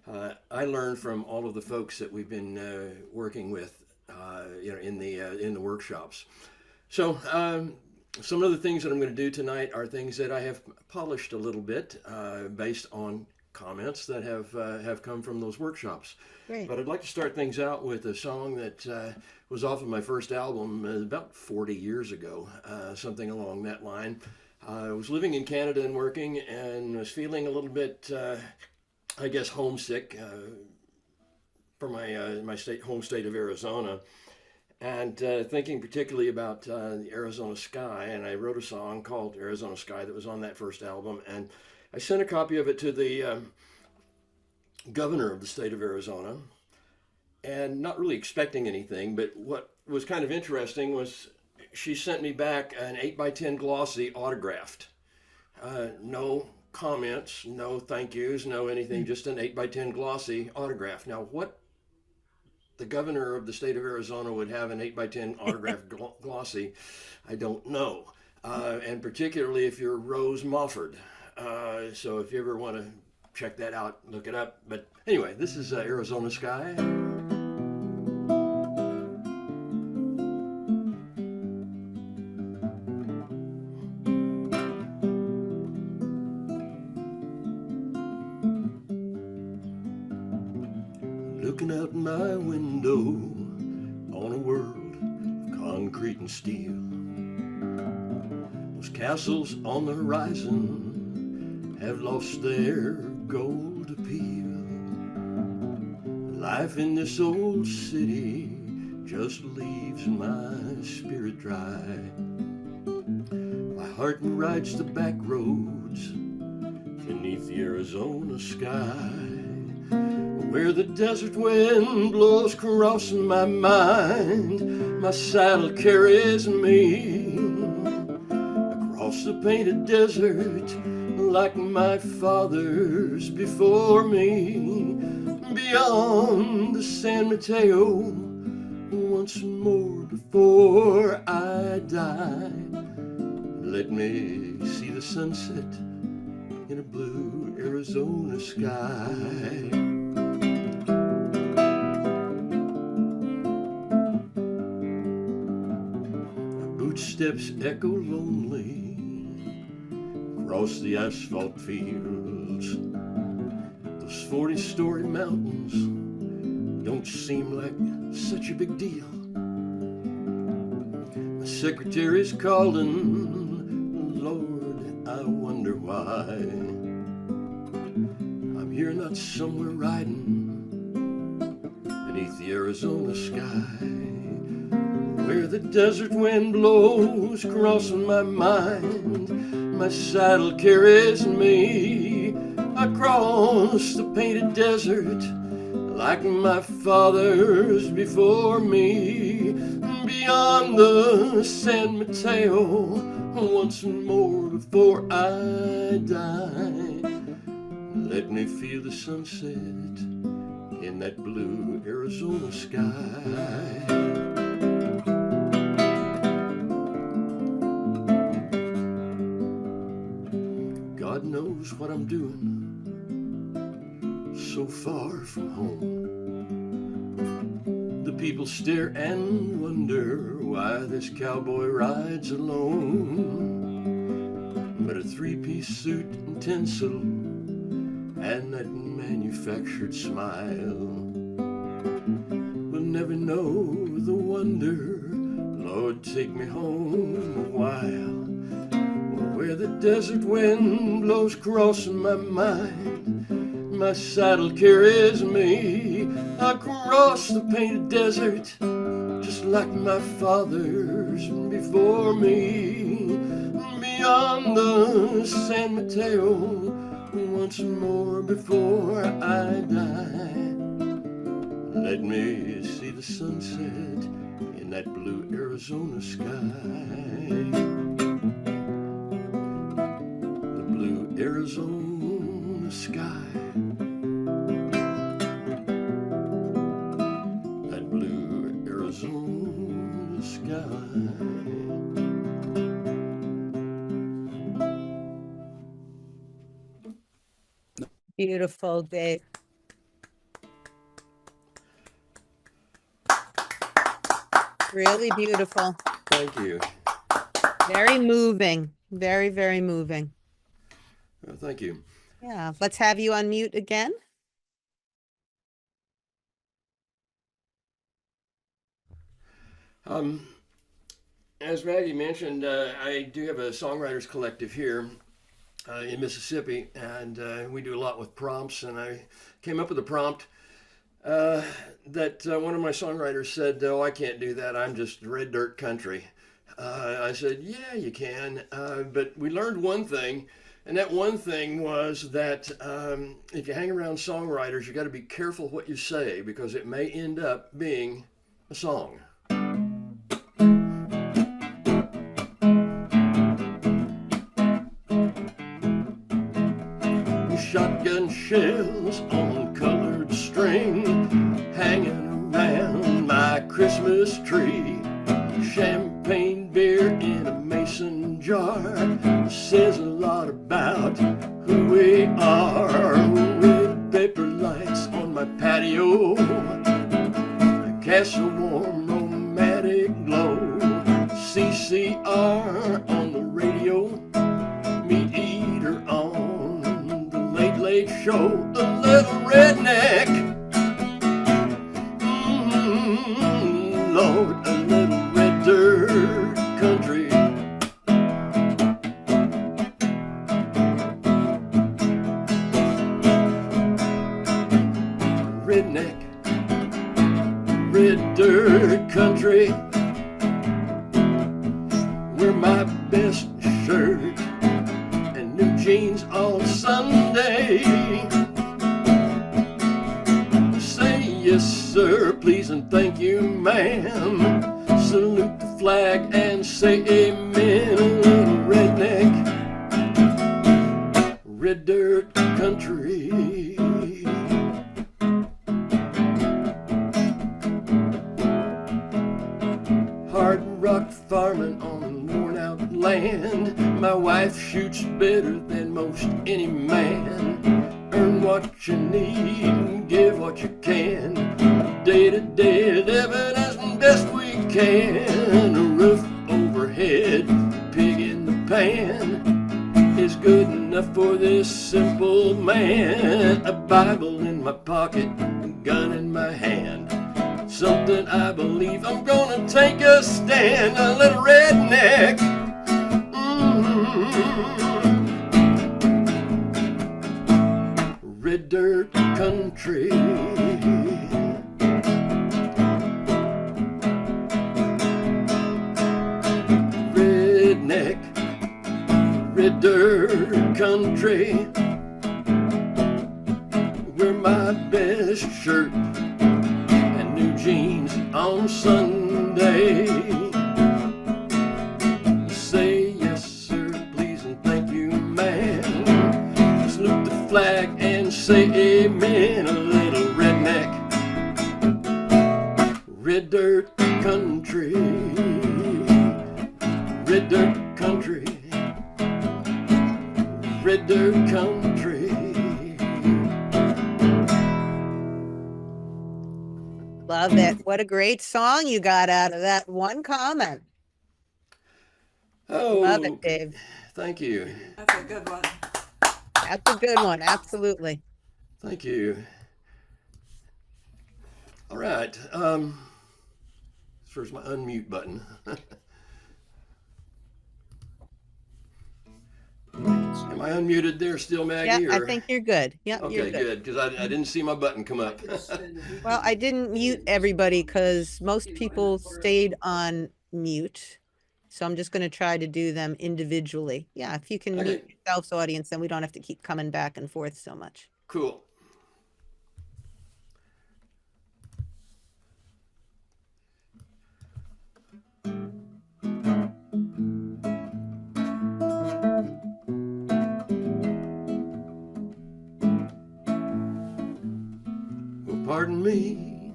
I learned from all of the folks that we've been working with, in the workshops. So some of the things that I'm going to do tonight are things that I have polished a little bit based on comments that have come from those workshops. Great. But I'd like to start things out with a song that was off of my first album about 40 years ago, something along that line. I was living in Canada and working, and was feeling a little bit, homesick for my home state of Arizona, and thinking particularly about the Arizona sky. And I wrote a song called Arizona Sky that was on that first album, and I sent a copy of it to the governor of the state of Arizona, and not really expecting anything, but what was kind of interesting was she sent me back an 8x10 glossy autographed. No comments, no thank yous, no anything, just an 8x10 glossy autograph. Now, what the governor of the state of Arizona would have an 8x10 autographed glossy, I don't know. And particularly if you're Rose Mofford. So if you ever want to check that out, look it up. But anyway, this is Arizona Sky. Looking out my window on a world of concrete and steel. Those castles on the horizon have lost their gold appeal. Life in this old city just leaves my spirit dry. My heart rides the back roads beneath the Arizona sky, where the desert wind blows across my mind. My saddle carries me across the painted desert like my fathers before me, beyond the San Mateo, once more before I die. Let me see the sunset in a blue Arizona sky. My footsteps echo lonely across the asphalt fields. Those 40-story mountains don't seem like such a big deal. My secretary's calling, Lord, I wonder why. I'm here not somewhere riding beneath the Arizona sky, where the desert wind blows across my mind. My saddle carries me across the painted desert like my fathers before me, beyond the San Mateo, once more before I die. Let me feel the sunset in that blue Arizona sky. God knows what I'm doing so far from home. The people stare and wonder why this cowboy rides alone. But a three-piece suit and tinsel and that manufactured smile will never know the wonder. Lord, take me home a while, where the desert wind blows across my mind. My saddle carries me across the painted desert, just like my fathers before me, beyond the San Mateo, once more before I die. Let me see the sunset in that blue Arizona sky. The blue Arizona sky. That blue Arizona sky. Beautiful, Dave. Really beautiful. Thank you. Very moving. Very, very moving. Thank you. Yeah. Let's have you unmute again. As Maggie mentioned, I do have a songwriters collective here in Mississippi, and we do a lot with prompts. And I came up with a prompt that one of my songwriters said, "Oh, I can't do that. I'm just red dirt country." I said, "Yeah, you can." But we learned one thing, and that one thing was that if you hang around songwriters, you got to be careful what you say, because it may end up being a song. Shotgun shells on colored string hanging around my Christmas tree. Champagne beer in a mason jar says a lot about who we are. With paper lights on my patio cast a warm romantic glow. CCR on the radio, Meat Eater on the Late Late Show, a little redneck, Lord, a little red dirt dirt country. Wear my best shirt and new jeans on Sunday. Say yes sir, please and thank you ma'am. Salute the flag and say amen. A little redneck, red dirt country. Hard rock farming on worn out land. My wife shoots better than most any man. Earn what you need and give what you can. Day to day living as best we can. A roof overhead, pig in the pan is good enough for this simple man. A Bible in my pocket, a gun in my hand. Something I believe, I'm gonna take a stand. A little redneck. Red dirt country. Redneck, red dirt country. Wear my best shirt and new jeans on Sunday. Say yes sir, please and thank you ma'am. Salute the flag and say amen. A little redneck, red dirt country. Red dirt country. Red dirt country. Love it. What a great song you got out of that one comment. Oh, Love it, Dave. thank you. That's a good one. That's a good one. Absolutely. Thank you. All right. Where's my unmute button? Am I unmuted there still, Maggie? Yeah, I or- think you're good. Yeah, you're Okay, good. good, because I didn't see my button come up. Well, I didn't mute everybody because most people stayed on mute. So I'm just going to try to do them individually. Yeah, if you can Okay. mute yourselves, audience, then we don't have to keep coming back and forth so much. Cool. Well, pardon me.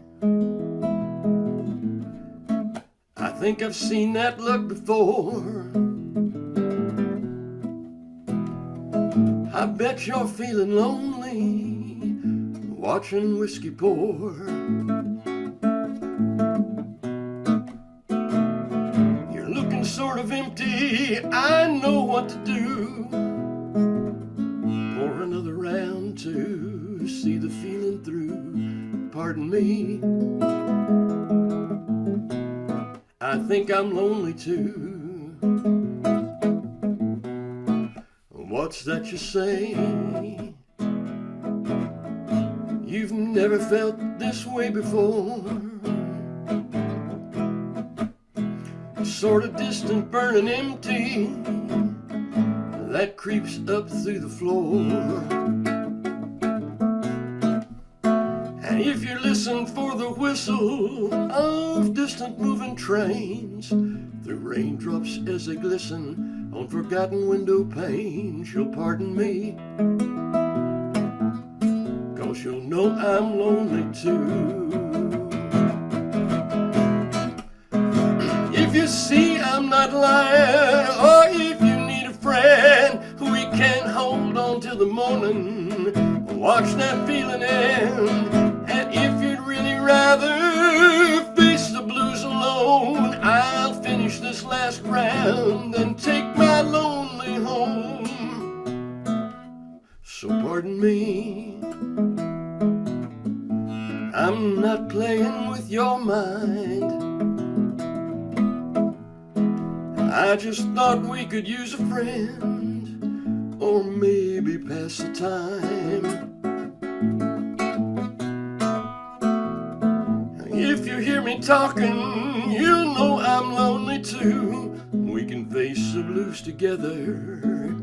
I think I've seen that look before. I bet you're feeling lonely, watching whiskey pour. You're looking sort of empty, I know what to do. Pour another round to see the feeling through. Pardon me, I think I'm lonely too. What's that you say? You've never felt this way before. Sort of distant, burning empty, that creeps up through the floor. And if you listen for the whistle of distant moving trains, through raindrops as they glisten on forgotten window panes, you'll pardon me, 'cause you'll know I'm lonely too. If you see I'm not lying, or if you need a friend, we can hold on till the morning, watch that feeling end. And if you'd really rather face the blues alone, I'll finish this last round and take my lonely home. So pardon me, I'm not playing with your mind. I just thought we could use a friend, or maybe pass the time. If you're here hear me talking, you'll know I'm lonely too. We can face the blues together,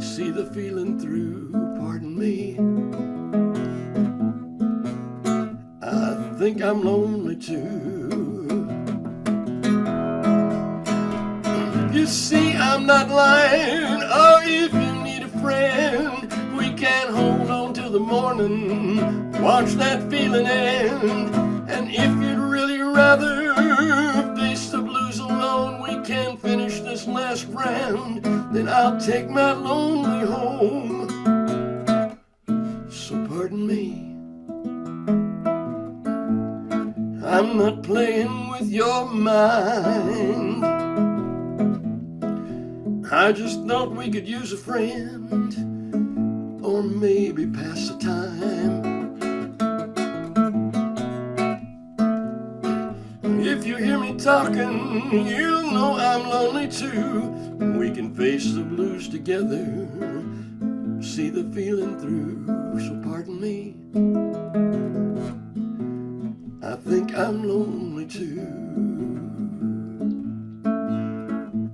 see the feeling through. Pardon me, I think I'm lonely too. You see, I'm not lying. Or if you need a friend, we can hold on till the morning, watch that feeling end. And if you'd really rather face the blues alone, we can finish this last round. Then I'll take my lonely home. So pardon me, I'm not playing with your mind. I just thought we could use a friend, or maybe pass the time. If you hear me talking, you'll know I'm lonely too. We can face the blues together, see the feeling through. So pardon me, I think I'm lonely too.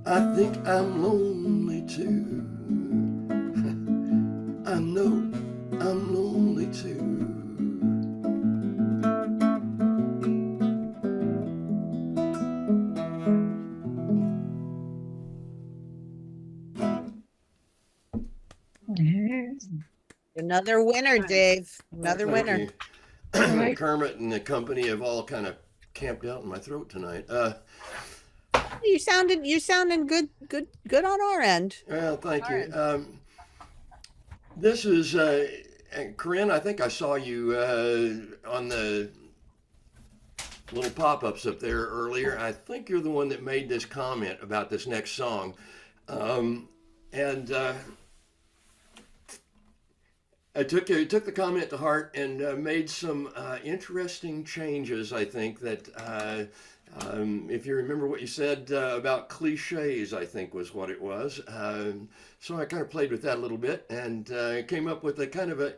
I think I'm lonely too. I know I'm lonely too. Yes. Another winner, Dave. Another Thank winner. you. Right. Kermit and the company have all kind of camped out in my throat tonight. You sounding good on our end. Well, thank All you. This is Corinne. I think I saw you on the little pop-ups up there earlier. I think you're the one that made this comment about this next song, and I took the comment to heart and made some interesting changes. I think that if you remember what you said about cliches, I think was what it was. So I kind of played with that a little bit and came up with a kind of a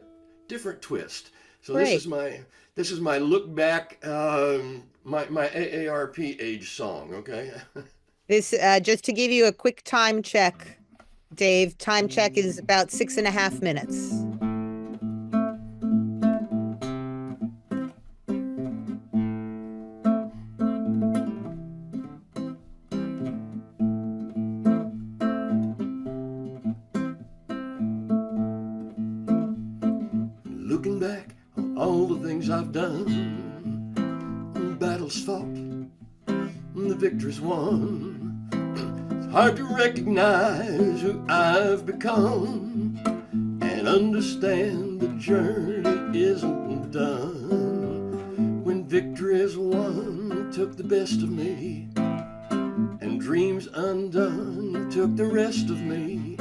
different twist. So Great. this is my look back, my AARP age song. Okay. This just to give you a quick time check, Dave. Time check is about 6.5 minutes. Looking back on all the things I've done, battles fought, the victories won. It's hard to recognize who I've become and understand the journey isn't done. When victory is won, took the best of me, and dreams undone took the rest of me.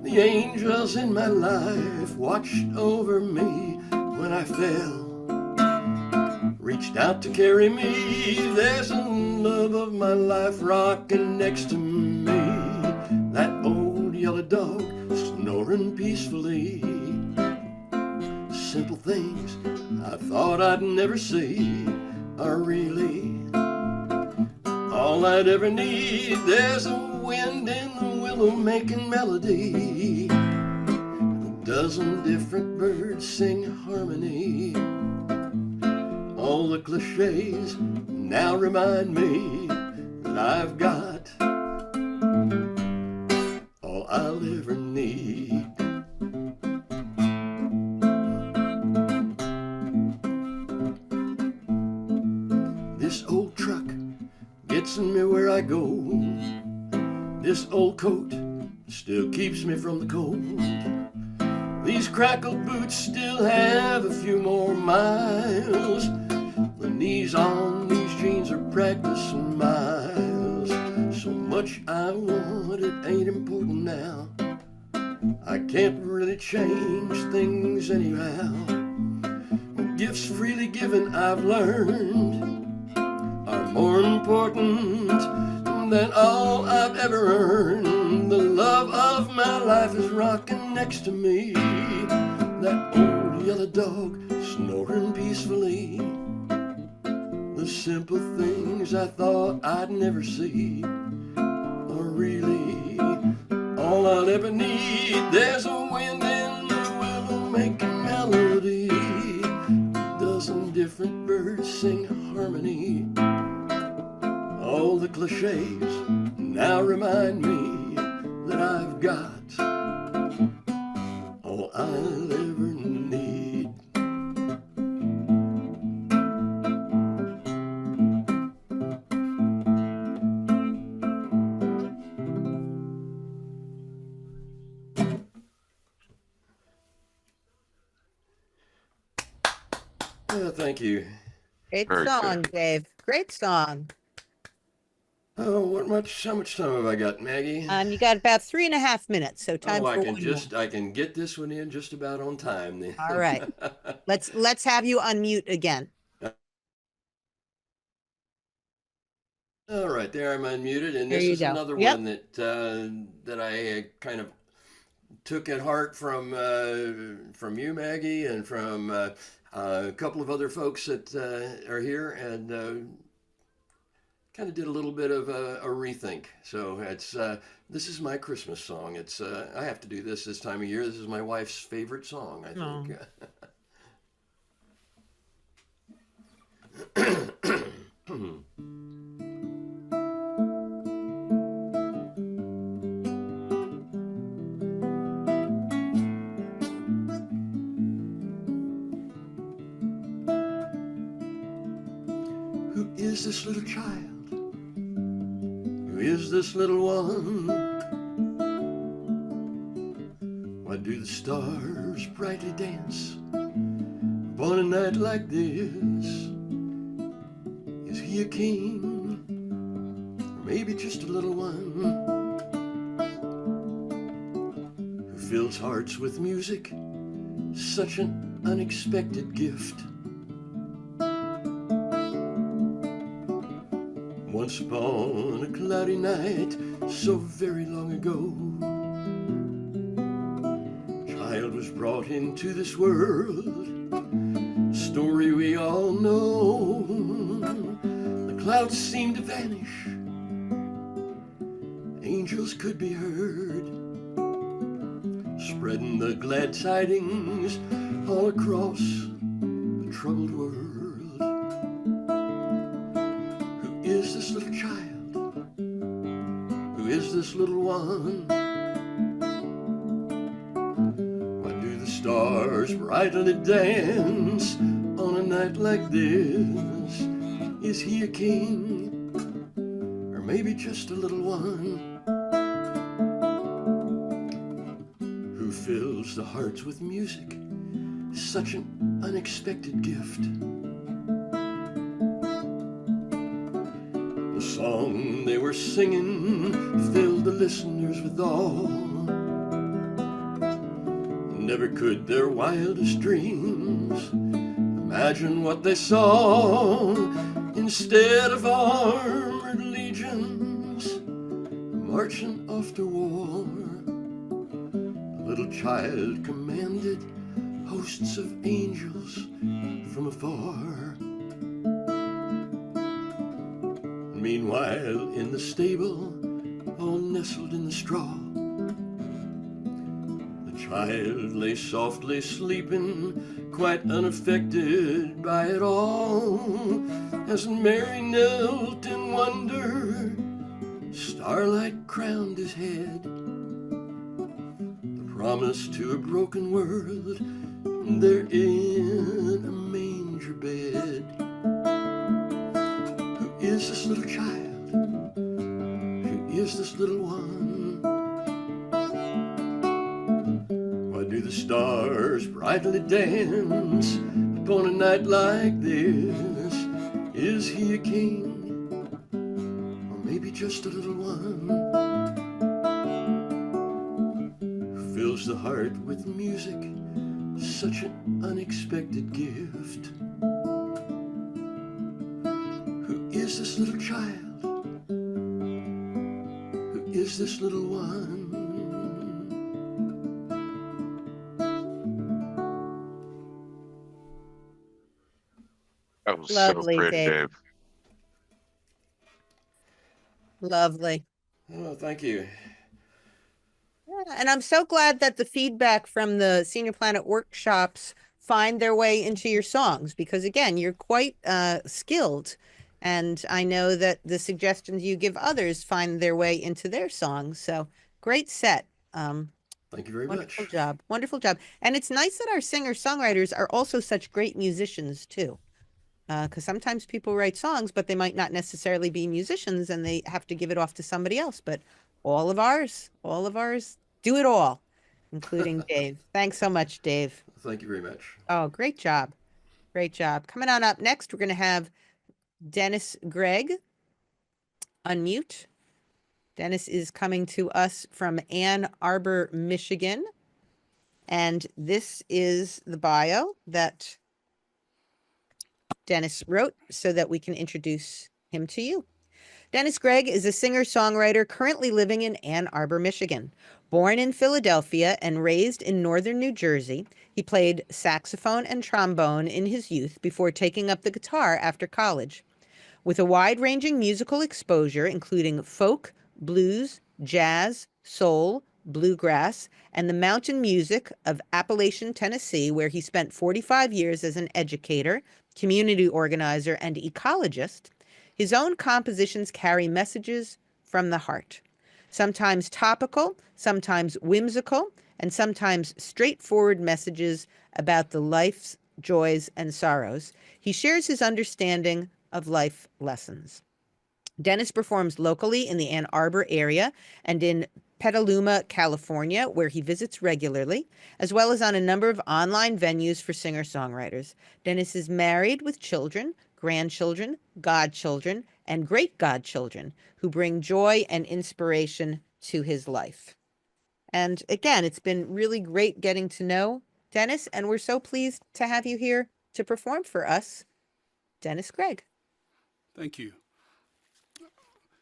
The angels in my life watched over me when I fell, reached out to carry me. There's a love of my life rocking next to me. That old yellow dog snoring peacefully. Simple things I thought I'd never see are really all I'd ever need. There's a wind in the willow making melody. A dozen different birds sing harmony. All the cliches now remind me that I've got all I'll ever need. This old truck gets me where I go. This old coat still keeps me from the cold. These crackled boots still have a few more miles. The knees on these jeans are practice miles. So much I want, it ain't important now. I can't really change things anyhow. Gifts freely given, I've learned, are more important than all I've ever earned. The love of my life is rocking next to me. That old yellow dog snoring peacefully. The simple things I thought I'd never see are really all I'll ever need. There's a wind in the willow making melody, dozen different birds sing harmony. All the cliches now remind me that I've got all I'll ever need. Thank you. Great Very song, good. Dave. Great song. Oh, how much time have I got, Maggie? You got about 3.5 minutes, so time Oh, for one more. I can get this one in just about on time then. All right. Let's have you unmute again. All right, there I'm unmuted, and There this you is go. another Yep. one that I kind of took at heart from you, Maggie, and from a couple of other folks that are here, and kind of did a little bit of a rethink. So this is my Christmas song. It's I have to do this time of year. This is my wife's favorite song, I think. Who is this little child? Who is this little one? Why do the stars brightly dance upon a night like this? Is he a king? Or maybe just a little one who fills hearts with music? Such an unexpected gift. Once upon a cloudy night, so very long ago, a child was brought into this world, a story we all know. The clouds seemed to vanish, angels could be heard, spreading the glad tidings all across the troubled world. Who is this little child? Who is this little one? Why do the stars brightly dance on a night like this? Is he a king? Or maybe just a little one who fills the hearts with music? Such an unexpected gift. The song they were singing filled the listeners with awe. Never could their wildest dreams imagine what they saw. Instead of armored legions marching off to war, a little child commanded hosts of angels from afar. Meanwhile, in the stable, all nestled in the straw, the child lay softly sleeping, quite unaffected by it all. As Mary knelt in wonder, starlight crowned his head. The promise to a broken world, there in a manger bed. Who is this little child? Who is this little one? Why do the stars brightly dance upon a night like this? Is he a king? Or maybe just a little one who fills the heart with music? Such an unexpected gift. Who is this little child? Who is this little one? That was Lovely, so pretty, Dave. Dave. Lovely. Oh, thank you. Yeah, and I'm so glad that the feedback from the Senior Planet workshops find their way into your songs because again, you're quite skilled. And I know that the suggestions you give others find their way into their songs. So great set. Thank you very Wonderful much. job. Wonderful job. And it's nice that our singer-songwriters are also such great musicians too. Because sometimes people write songs, but they might not necessarily be musicians and they have to give it off to somebody else. But all of ours do it all, including Dave. Thanks so much, Dave. Thank you very much. Oh, great job. Great job. Coming on up next, we're going to have Dennis Gregg. Unmute. Dennis is coming to us from Ann Arbor, Michigan. And this is the bio that Dennis wrote so that we can introduce him to you. Dennis Gregg is a singer-songwriter currently living in Ann Arbor, Michigan. Born in Philadelphia and raised in northern New Jersey, he played saxophone and trombone in his youth before taking up the guitar after college. With a wide-ranging musical exposure, including folk, blues, jazz, soul, bluegrass, and the mountain music of Appalachian, Tennessee, where he spent 45 years as an educator, community organizer, and ecologist, his own compositions carry messages from the heart. Sometimes topical, sometimes whimsical, and sometimes straightforward messages about the life's joys and sorrows. He shares his understanding of life lessons. Dennis performs locally in the Ann Arbor area and in Petaluma, California, where he visits regularly, as well as on a number of online venues for singer-songwriters. Dennis is married with children, grandchildren, godchildren, and great-godchildren who bring joy and inspiration to his life. And again, it's been really great getting to know Dennis, and we're so pleased to have you here to perform for us, Dennis Gregg. Thank you.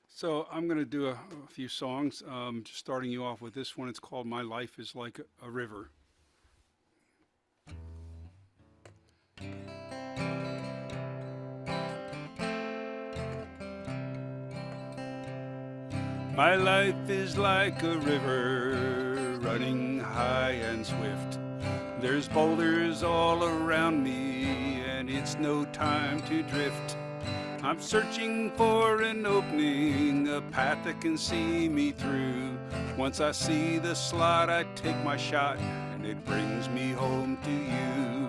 So I'm going to do a few songs, just starting you off with this one. It's called My Life is Like a River. My life is like a river running high and swift. There's boulders all around me and it's no time to drift. I'm searching for an opening, a path that can see me through. Once I see the slot, I take my shot, and it brings me home to you.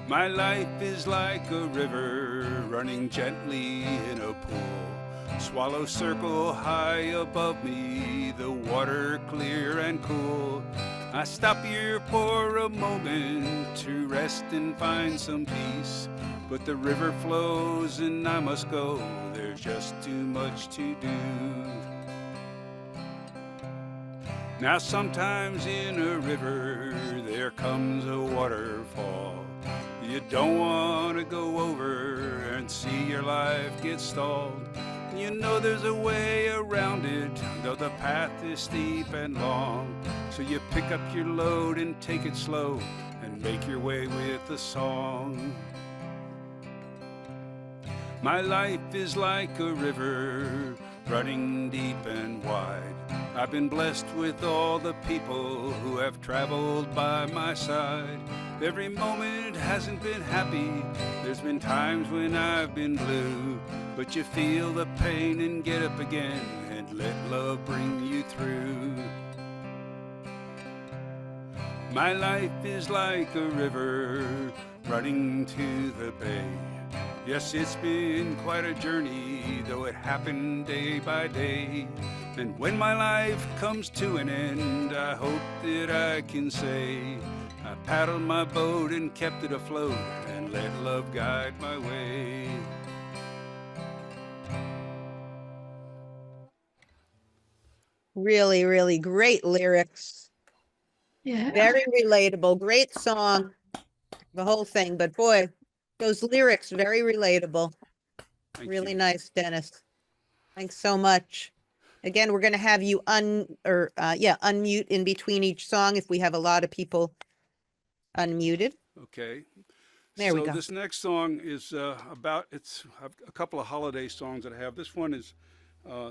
My life is like a river running gently in a pool. Swallow circle high above me, the water clear and cool. I stop here for a moment to rest and find some peace. But the river flows and I must go, there's just too much to do. Now sometimes in a river there comes a waterfall. You don't want to go over and see your life get stalled. You know there's a way around it, though the path is steep and long. So you pick up your load and take it slow and make your way with a song. My life is like a river running deep and wide. I've been blessed with all the people who have traveled by my side. Every moment hasn't been happy. There's been times when I've been blue. But you feel the pain and get up again and let love bring you through. My life is like a river running to the bay. Yes, it's been quite a journey, though it happened day by day. And when my life comes to an end, I hope that I can say I paddled my boat and kept it afloat and let love guide my way. Really, really great lyrics. Yeah. Very relatable. Great song. The whole thing. But boy, those lyrics, very relatable. Thank Really you. nice, Dennis. Thanks so much. Again, we're going to have you unmute in between each song if we have a lot of people unmuted. Okay. There we So go. this next song is it's a couple of holiday songs that I have. This one is,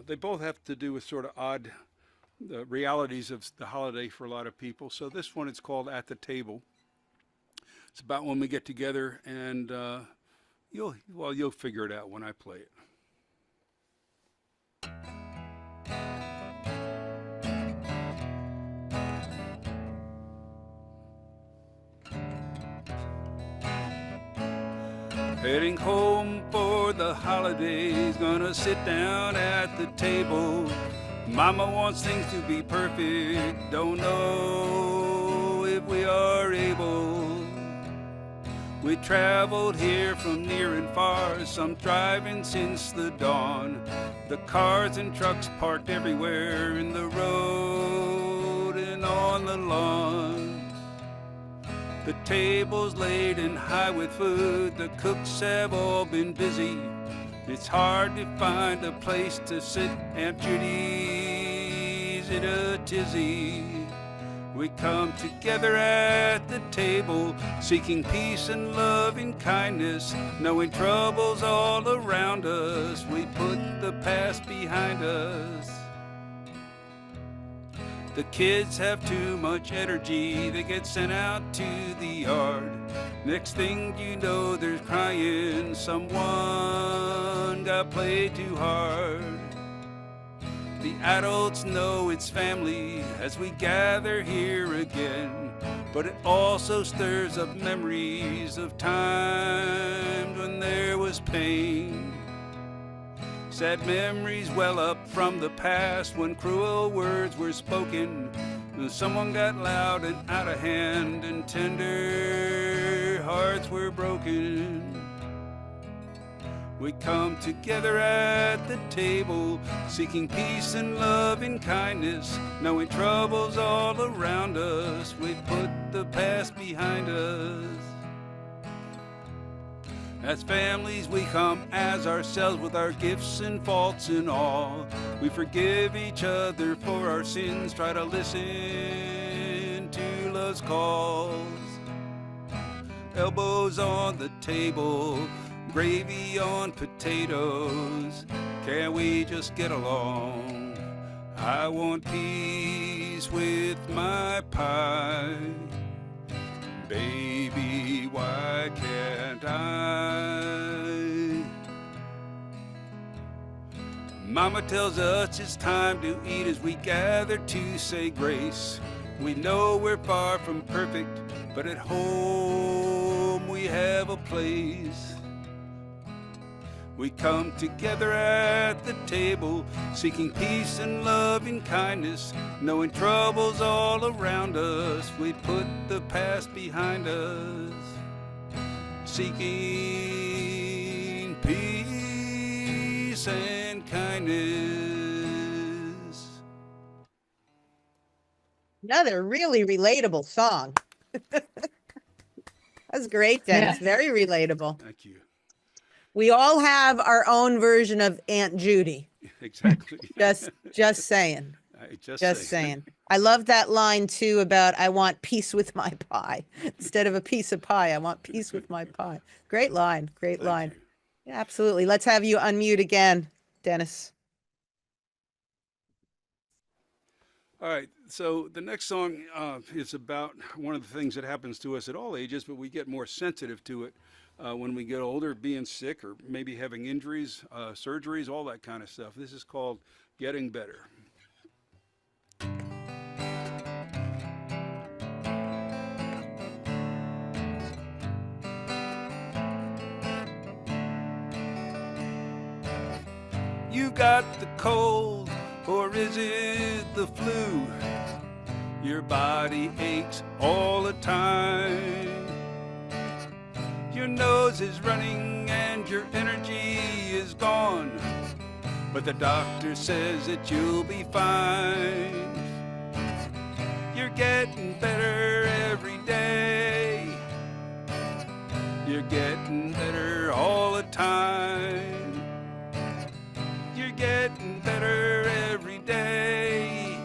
they both have to do with sort of odd realities of the holiday for a lot of people. So this one is called At the Table. It's about when we get together, and you'll figure it out when I play it. Heading home for the holidays, gonna sit down at the table. Mama wants things to be perfect, don't know if we are able. We traveled here from near and far, some driving since the dawn. The cars and trucks parked everywhere in the road and on the lawn. The table's laden high with food, the cooks have all been busy. It's hard to find a place to sit, Aunt Judy's in a tizzy. We come together at the table, seeking peace and love and kindness, knowing troubles all around us. We put the past behind us. The kids have too much energy, they get sent out to the yard. Next thing you know, there's crying, someone got played too hard. The adults know it's family as we gather here again, but it also stirs up memories of times when there was pain. Sad memories well up from the past when cruel words were spoken, and someone got loud and out of hand, and tender hearts were broken. We come together at the table, seeking peace and love and kindness, knowing troubles all around us. We put the past behind us. As families we come as ourselves with our gifts and faults and all. We forgive each other for our sins, try to listen to love's calls. Elbows on the table, gravy on potatoes. Can we just get along? I want peace with my pie. Baby, why can't I? Mama tells us it's time to eat as we gather to say grace. We know we're far from perfect, but at home we have a place. We come together at the table, seeking peace and love and kindness, knowing troubles all around us. We put the past behind us, seeking peace and kindness. Another really relatable song. That's great, Dennis. Yeah. Very relatable. Thank you. We all have our own version of Aunt Judy. Exactly. Just saying. Just saying. I love that line too about I want peace with my pie. Instead of a piece of pie, I want peace with my pie. Great line. Great line. Yeah, absolutely. Let's have you unmute again, Dennis. All right, so the next song is about one of the things that happens to us at all ages, but we get more sensitive to it when we get older, being sick or maybe having injuries, surgeries, all that kind of stuff. This is called Getting Better. You got the cold, or is it the flu? Your body aches all the time. Your nose is running and your energy is gone, but the doctor says that you'll be fine. You're getting better every day. You're getting better all the time. You're getting better every day.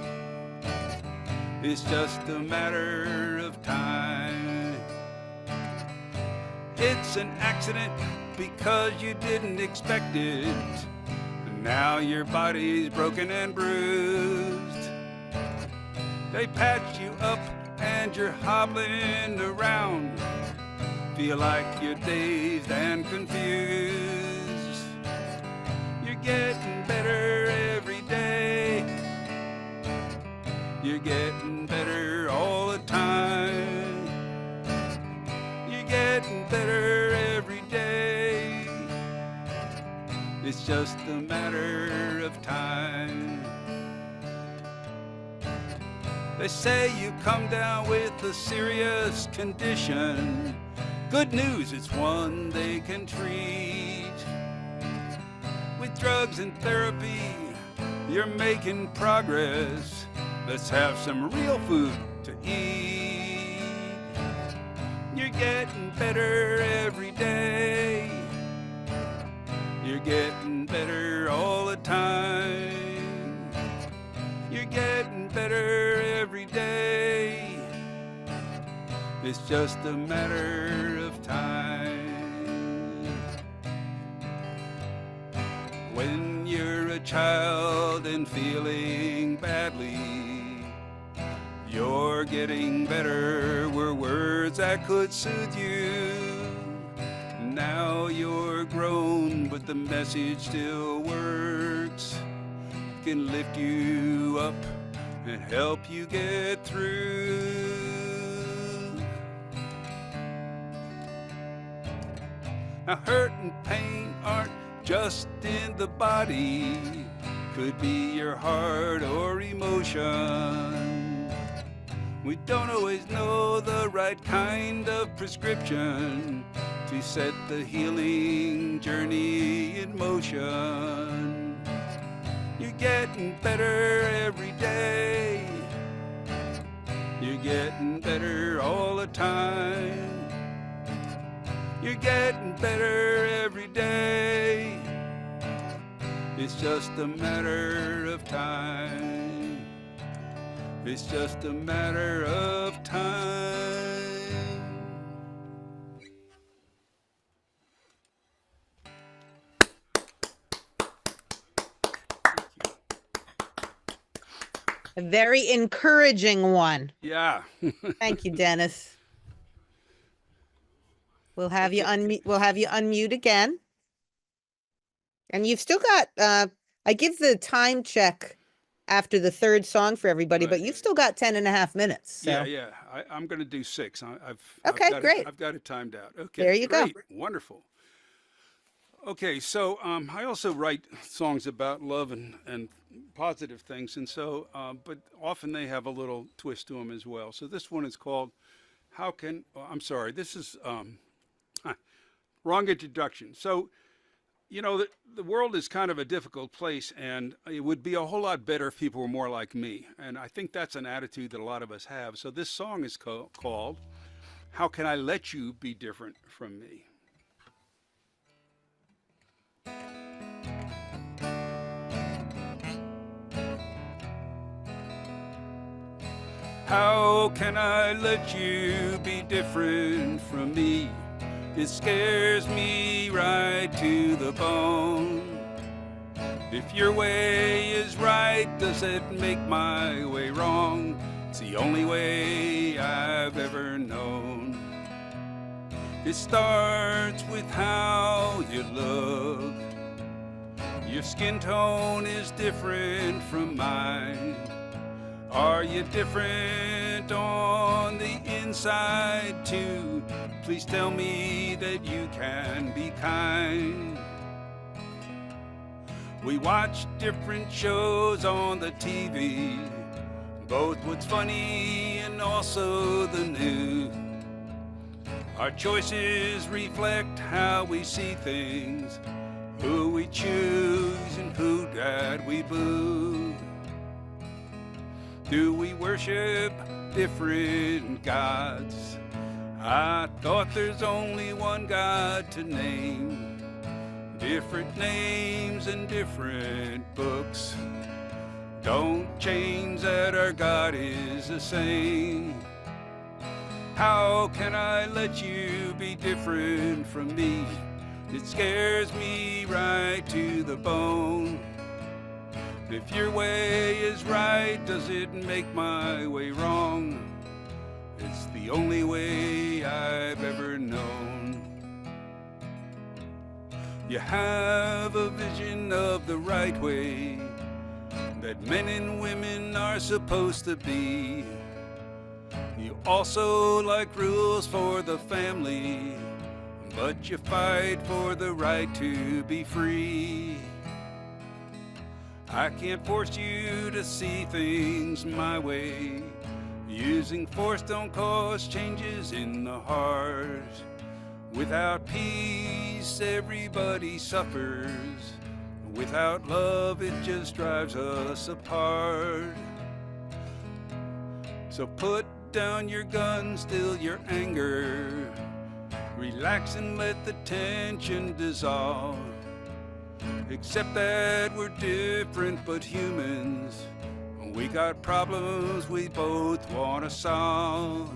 It's just a matter of time. It's an accident because you didn't expect it. And now your body's broken and bruised. They patch you up and you're hobbling around. Feel like you're dazed and confused. You're getting better every day. You're getting better all the time. You're getting better every day. It's just a matter of time. They say you come down with a serious condition. Good news, it's one they can treat. With drugs and therapy, you're making progress. Let's have some real food to eat. You're getting better every day. You're getting better all the time. You're getting better every day. It's just a matter of time. When you're a child and feeling badly, you're getting better were words that could soothe you. Now you're grown, but the message still works. Can lift you up and help you get through. Now hurt and pain aren't just in the body, could be your heart or emotion. We don't always know the right kind of prescription to set the healing journey in motion. You're getting better every day. You're getting better all the time. You're getting better every day. It's just a matter of time. It's just a matter of time. A very encouraging one. Yeah. Thank you, Dennis. We'll have you unmute again. And you've still got I give the time check after the third song for everybody, but you've still got 10 and a half minutes. So. Yeah. I'm going to do 6. Great. I've got it timed out. Okay. There you go. Wonderful. Okay, so I also write songs about love and positive things, and so but often they have a little twist to them as well. So this one is called this is wrong introduction. So the world is kind of a difficult place, and it would be a whole lot better if people were more like me, and I think that's an attitude that a lot of us have. So this song is called How Can I Let You Be Different From Me? How can I let you be different from me? It scares me right to the bone. If your way is right, does it make my way wrong? It's the only way I've ever known. It starts with how you look. Your skin tone is different from mine. Are you different on the inside too? Please tell me that you can be kind. We watch different shows on the TV, both what's funny and also the new. Our choices reflect how we see things, who we choose and who that we boo. Do we worship different gods? I thought there's only one God to name. Different names and different books don't change that our God is the same. How can I let you be different from me? It scares me right to the bone. If your way is right, does it make my way wrong? It's the only way I've ever known. You have a vision of the right way, that men and women are supposed to be. You also like rules for the family, but you fight for the right to be free. I can't force you to see things my way. Using force don't cause changes in the heart. Without peace, everybody suffers. Without love, it just drives us apart. So put down your gun, still your anger. Relax and let the tension dissolve. Accept that we're different but humans. We got problems we both want to solve.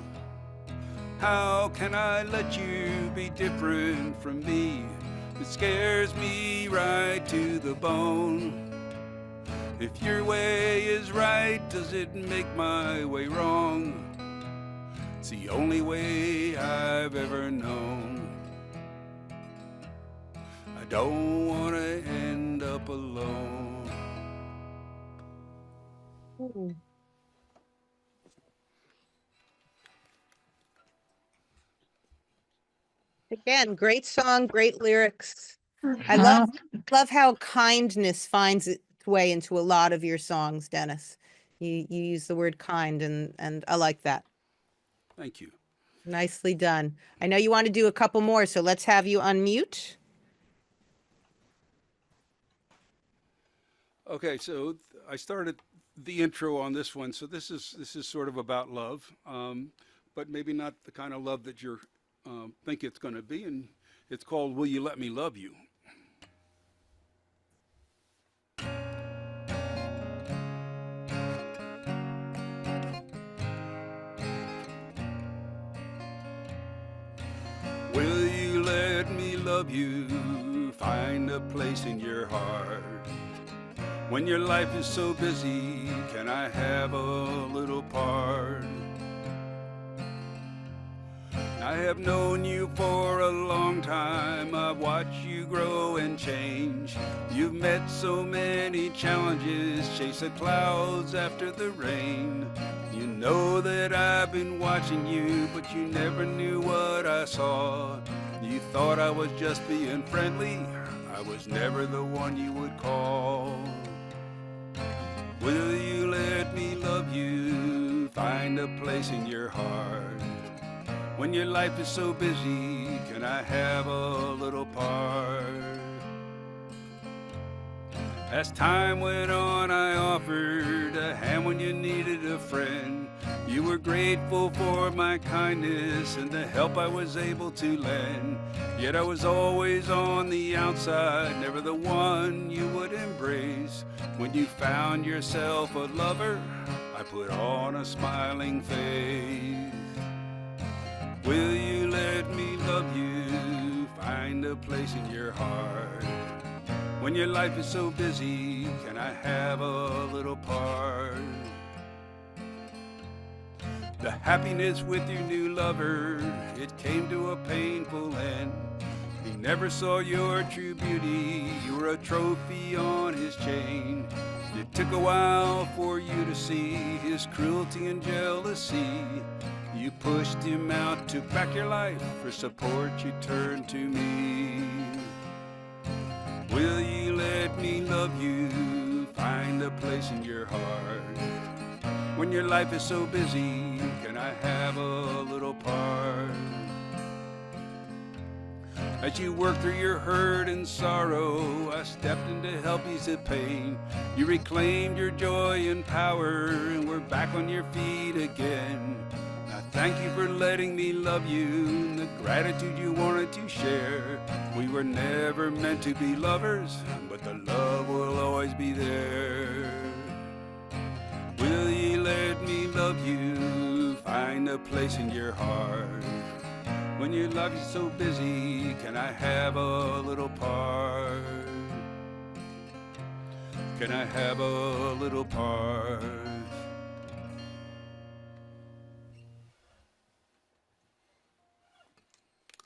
How can I let you be different from me? It scares me right to the bone. If your way is right, does it make my way wrong? It's the only way I've ever known. I don't want to end up alone. Again, great song, great lyrics. I love how kindness finds its way into a lot of your songs, Dennis. You use the word kind, and I like that. Thank you. Nicely done. I know you want to do a couple more, so let's have you unmute. Okay, so I started the intro on this one, so this is sort of about love, but maybe not the kind of love that you think it's going to be, and it's called "Will You Let Me Love You?" Will you let me love you? Find a place in your heart. When your life is so busy, can I have a little part? I have known you for a long time. I've watched you grow and change. You've met so many challenges, chase the clouds after the rain. You know that I've been watching you, but you never knew what I saw. You thought I was just being friendly. I was never the one you would call. Will you let me love you? Find a place in your heart. When your life is so busy, can I have a little part? As time went on, I offered a hand when you needed a friend. You were grateful for my kindness and the help I was able to lend. Yet I was always on the outside, never the one you would embrace. When you found yourself a lover, I put on a smiling face. Will you let me love you? Find a place in your heart. When your life is so busy, can I have a little part? The happiness with your new lover, it came to a painful end. He never saw your true beauty, you were a trophy on his chain. It took a while for you to see his cruelty and jealousy. You pushed him out, took back your life. For support you turned to me. Will you let me love you? Find a place in your heart. When your life is so busy, can I have a little part? As you work through your hurt and sorrow, I stepped in to help ease the pain. You reclaimed your joy and power, and we're back on your feet again. Now thank you for letting me love you, and the gratitude you wanted to share. We were never meant to be lovers, but the love will always be there. Will you let me love you? Find a a place in your heart. When your life is so busy, can I have a little part? Can I have a little part?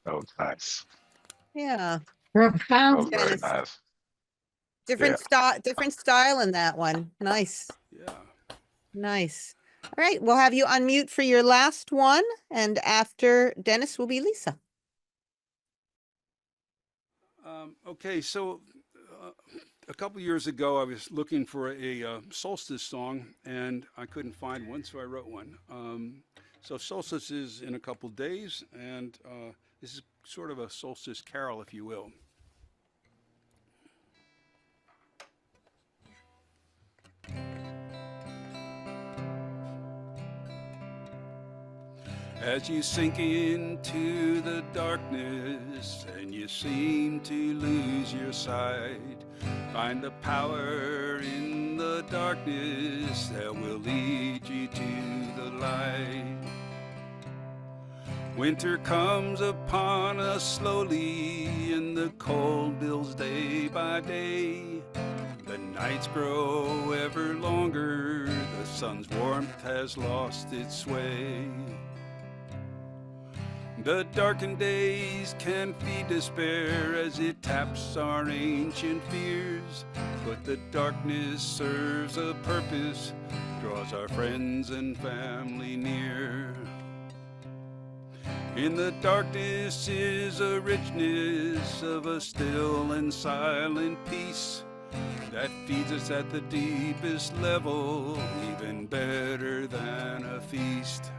That was nice. Yeah. That was Profound. very Dennis. nice. Different style in that one. Nice. Yeah. Nice. All right. We'll have you unmute for your last one. And after Dennis will be Lisa. Okay, so a couple years ago, I was looking for a solstice song, and I couldn't find one, so I wrote one. So solstice is in a couple days, and this is sort of a solstice carol, if you will. As you sink into the darkness and you seem to lose your sight, find the power in the darkness that will lead you to the light. Winter comes upon us slowly and the cold builds day by day. The nights grow ever longer, the sun's warmth has lost its sway. The darkened days can feed despair as it taps our ancient fears, but the darkness serves a purpose, draws our friends and family near. In the darkness is a richness of a still and silent peace that feeds us at the deepest level, even better than a feast.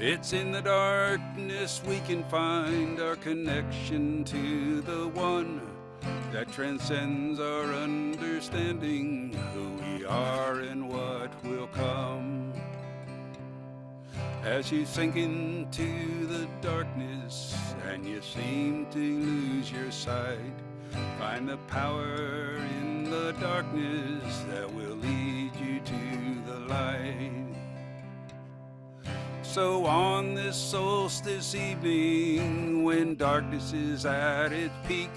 It's in the darkness we can find our connection to the one that transcends our understanding, who we are and what will come. As you sink into the darkness and you seem to lose your sight, find the power in the darkness that will lead you to the light. So on this solstice evening, when darkness is at its peak,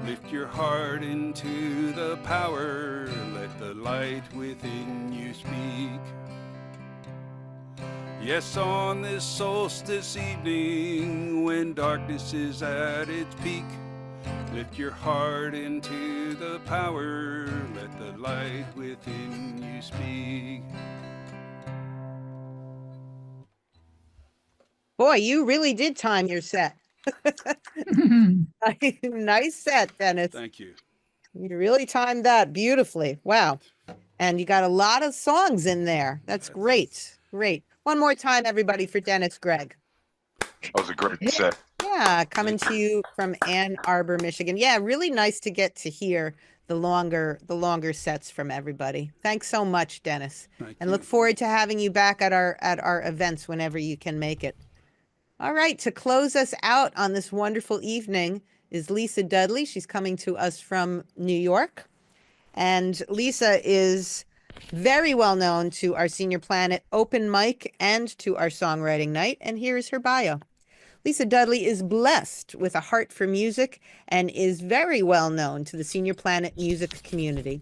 lift your heart into the power, let the light within you speak. Yes, on this solstice evening, when darkness is at its peak, lift your heart into the power, let the light within you speak. Boy, you really did time your set. Nice set, Dennis. Thank you. You really timed that beautifully. Wow. And you got a lot of songs in there. That's great. Great. One more time, everybody, for Dennis Gregg. That was a great set. Yeah, coming to you from Ann Arbor, Michigan. Yeah, really nice to get to hear the longer sets from everybody. Thanks so much, Dennis. And look forward to having you back at our events whenever you can make it. All right, to close us out on this wonderful evening is Lisa Dudley. She's coming to us from New York. And Lisa is very well known to our Senior Planet open mic and to our songwriting night. And here is her bio. Lisa Dudley is blessed with a heart for music and is very well known to the Senior Planet music community.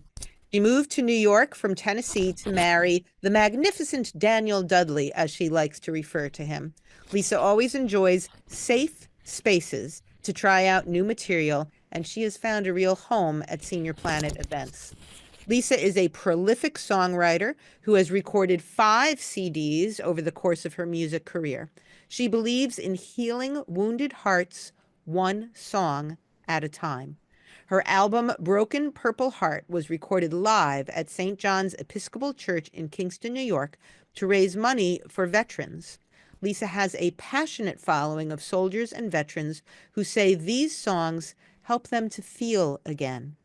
She moved to New York from Tennessee to marry the magnificent Daniel Dudley, as she likes to refer to him. Lisa always enjoys safe spaces to try out new material, and she has found a real home at Senior Planet events. Lisa is a prolific songwriter who has recorded 5 CDs over the course of her music career. She believes in healing wounded hearts one song at a time. Her album, Broken Purple Heart, was recorded live at St. John's Episcopal Church in Kingston, New York, to raise money for veterans. Lisa has a passionate following of soldiers and veterans who say these songs help them to feel again.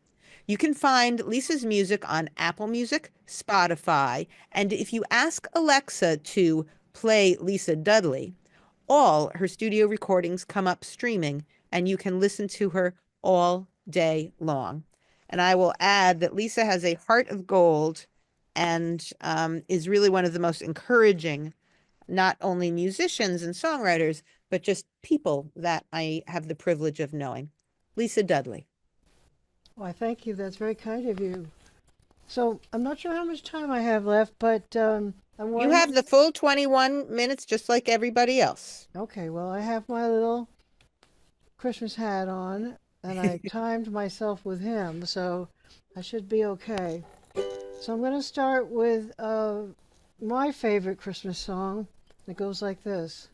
You can find Lisa's music on Apple Music, Spotify, and if you ask Alexa to play Lisa Dudley, all her studio recordings come up streaming, and you can listen to her all day long. And I will add that Lisa has a heart of gold and is really one of the most encouraging, not only musicians and songwriters, but just people that I have the privilege of knowing. Lisa Dudley. Why, thank you. That's very kind of you. So I'm not sure how much time I have left, but I'm You wondering... have the full 21 minutes, just like everybody else. Okay, well, I have my little Christmas hat on, and I timed myself with him, so I should be okay. So I'm going to start with my favorite Christmas song. It goes like this.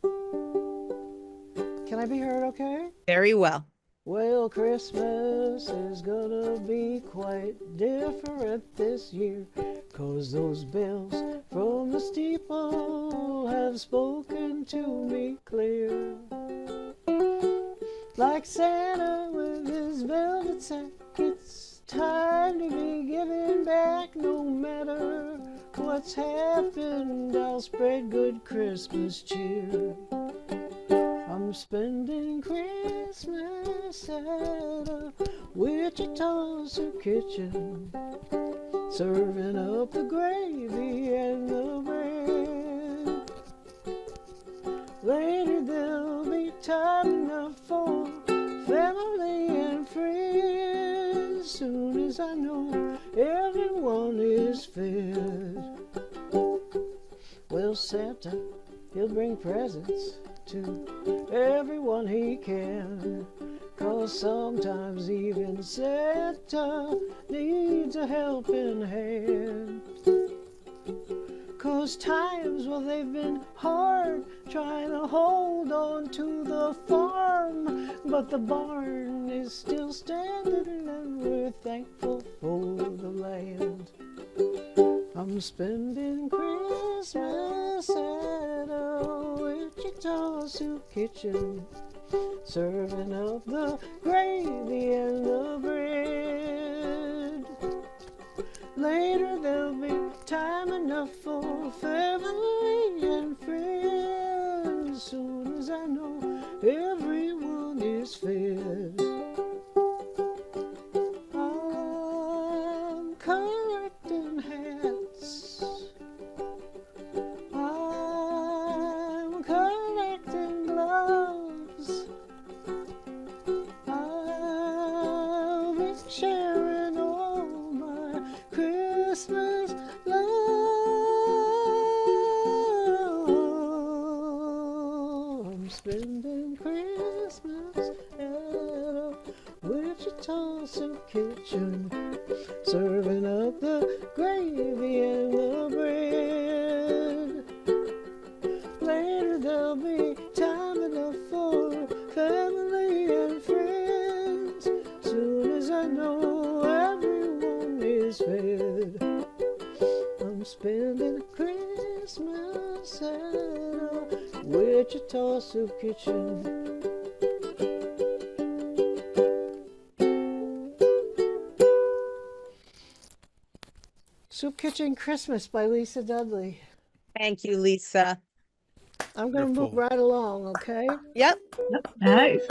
Can I be heard okay? Very well. Well, Christmas is gonna be quite different this year, 'cause those bells from the steeple have spoken to me clear. Like Santa with his velvet sack, it's time to be giving back. No matter what's happened, I'll spread good Christmas cheer. I'm spending Christmas at a Wichita soup kitchen, serving up the gravy and the bread. Later there'll be time enough for family and friends, soon as I know everyone is fed. Well, Santa, he'll bring presents to everyone he can, 'cause sometimes even Santa needs a helping hand. 'Cause times, well, they've been hard trying to hold on to the farm, but the barn is still standing and we're thankful for the land. I'm spending Christmas at a Wichita soup kitchen, serving up the gravy and the bread. Later there'll be time enough for family and friends, soon as I know everyone is fed. I'm collecting hats, I'm collecting gloves, I'll be sharing all my Christmas love. I'm spending Christmas at a Wichita soup kitchen, serving up the gravy and the bread. Later there'll be time enough for family and friends, soon as I know everyone is fed. I'm spending Christmas at a Wichita soup kitchen. Soup Kitchen Christmas by Lisa Dudley. Thank you, Lisa. I'm going to move Wonderful. right along, okay? Yep. Nice.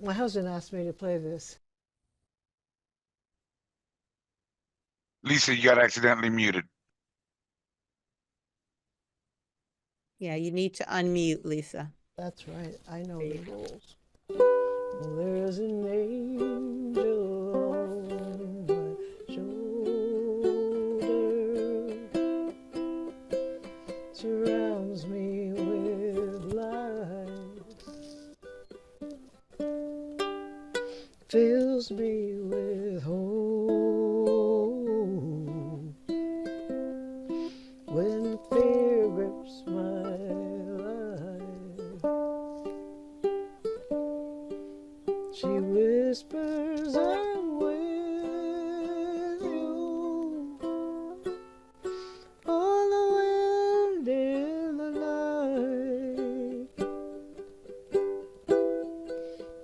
My husband asked me to play this. Lisa, you got accidentally muted. Yeah, you need to unmute, Lisa. That's right. I know the rules. Well, there's an angel on my shoulder, surrounds me with light, fills me with hope when fear grips my life. She whispers, I'm with you on the wind in the night.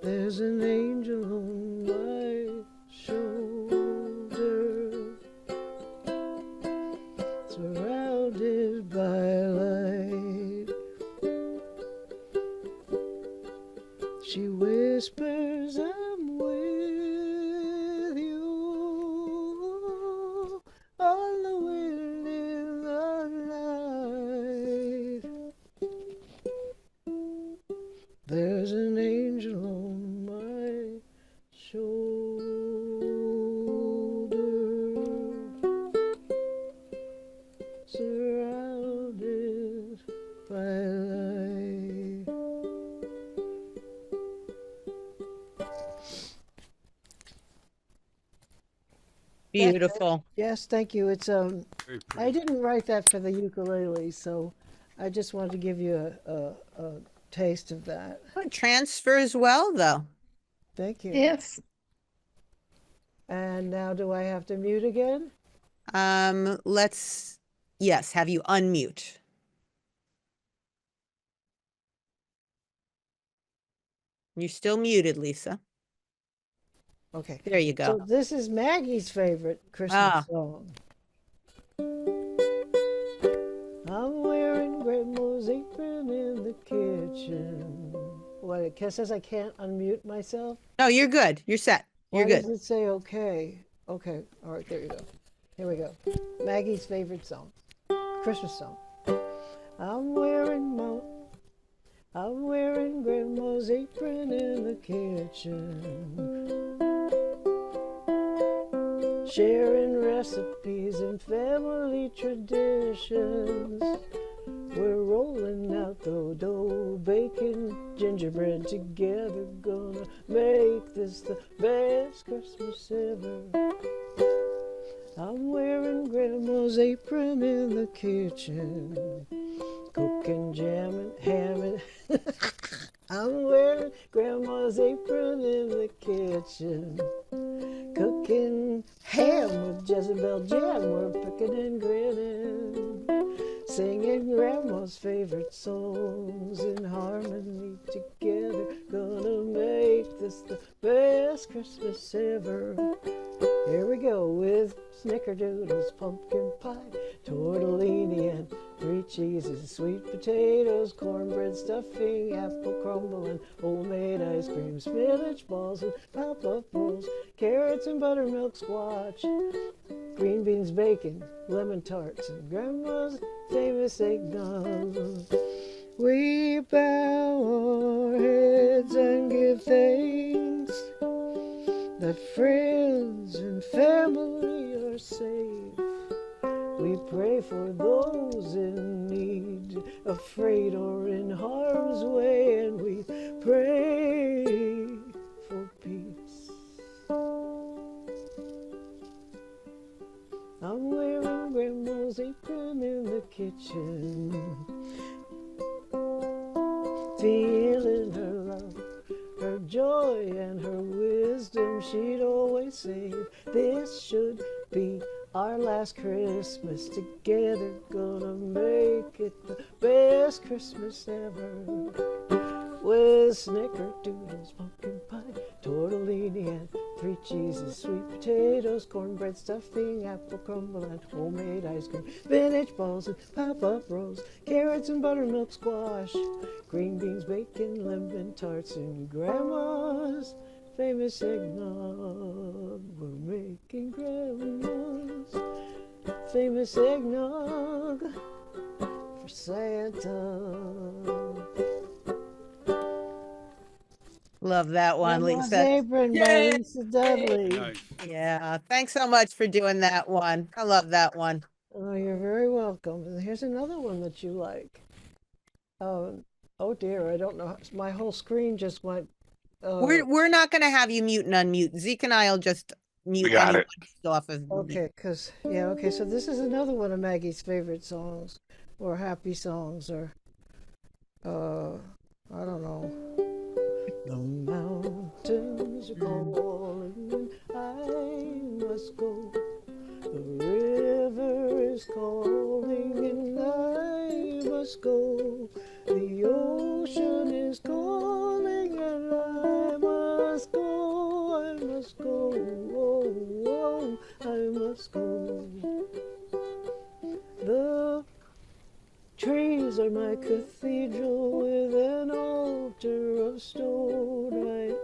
There's an angel on my shoulder, surrounded by light. She whispers, I'm with you Beautiful. Yes, thank you. It's Very I pretty. didn't write that for the ukulele, so I just wanted to give you a taste of that. It transfers well, though. Thank you. Yes. And now do I have to mute again? Yes, have you unmute. You're still muted, Lisa. Okay. There you So go. this is Maggie's favorite Christmas Ah. song. I'm wearing Grandma's apron in the kitchen. What, it says I can't unmute myself? No, you're good. You're set. You're Why good. does it say okay? Okay, all right, there you go. Here we go. Maggie's favorite song, Christmas song. I'm wearing Grandma's apron in the kitchen, sharing recipes and family traditions. We're rolling out the dough, baking gingerbread together, gonna make this the best Christmas ever. I'm wearing Grandma's apron in the kitchen, cooking, jamming, hamming. I'm wearing Grandma's apron in the kitchen, cooking ham with Jezebel jam. We're picking and grinning, singing Grandma's favorite songs in harmony together. Gonna make this the best Christmas ever. Here we go with snickerdoodles, pumpkin pie, tortellini, and 3 cheeses, sweet potatoes, cornbread stuffing, apple crumble, and homemade ice cream, spinach balls and pop-up rolls, carrots and buttermilk squash, green beans, bacon, lemon tarts, and Grandma's famous eggnog. We bow our heads and give thanks that friends and family are safe. We pray for those in need, afraid or in harm's way, and we pray for peace. I'm wearing Grandma's apron in the kitchen, feeling her love, her joy and her wisdom. She'd always say, this should be our last Christmas together, gonna make it the best Christmas ever. With snickerdoodles, pumpkin pie, tortellini, and 3 cheeses, sweet potatoes, cornbread stuffing, apple crumble, and homemade ice cream, spinach balls and pop-up rolls, carrots and buttermilk squash, green beans, bacon, lemon tarts, and Grandma's famous eggnog. We're making Grandma's famous eggnog for Santa. Love that one, Grandma's Lisa. Apron by Lisa Dudley. Nice. Yeah, thanks so much for doing that one. I love that one. Oh, you're very welcome. And here's another one that you like. Oh dear, I don't know. My whole screen just went. We're not going to have you mute and unmute. Zeke and I'll just mute got anyone it. who's off of. Okay, okay. So this is another one of Maggie's favorite songs, or happy songs, or I don't know. The mountains are calling and I must go. The river is calling and I must go. The ocean is calling and I must go. I must go. Oh, I must go. The trees are my cathedral with an altar of stone. I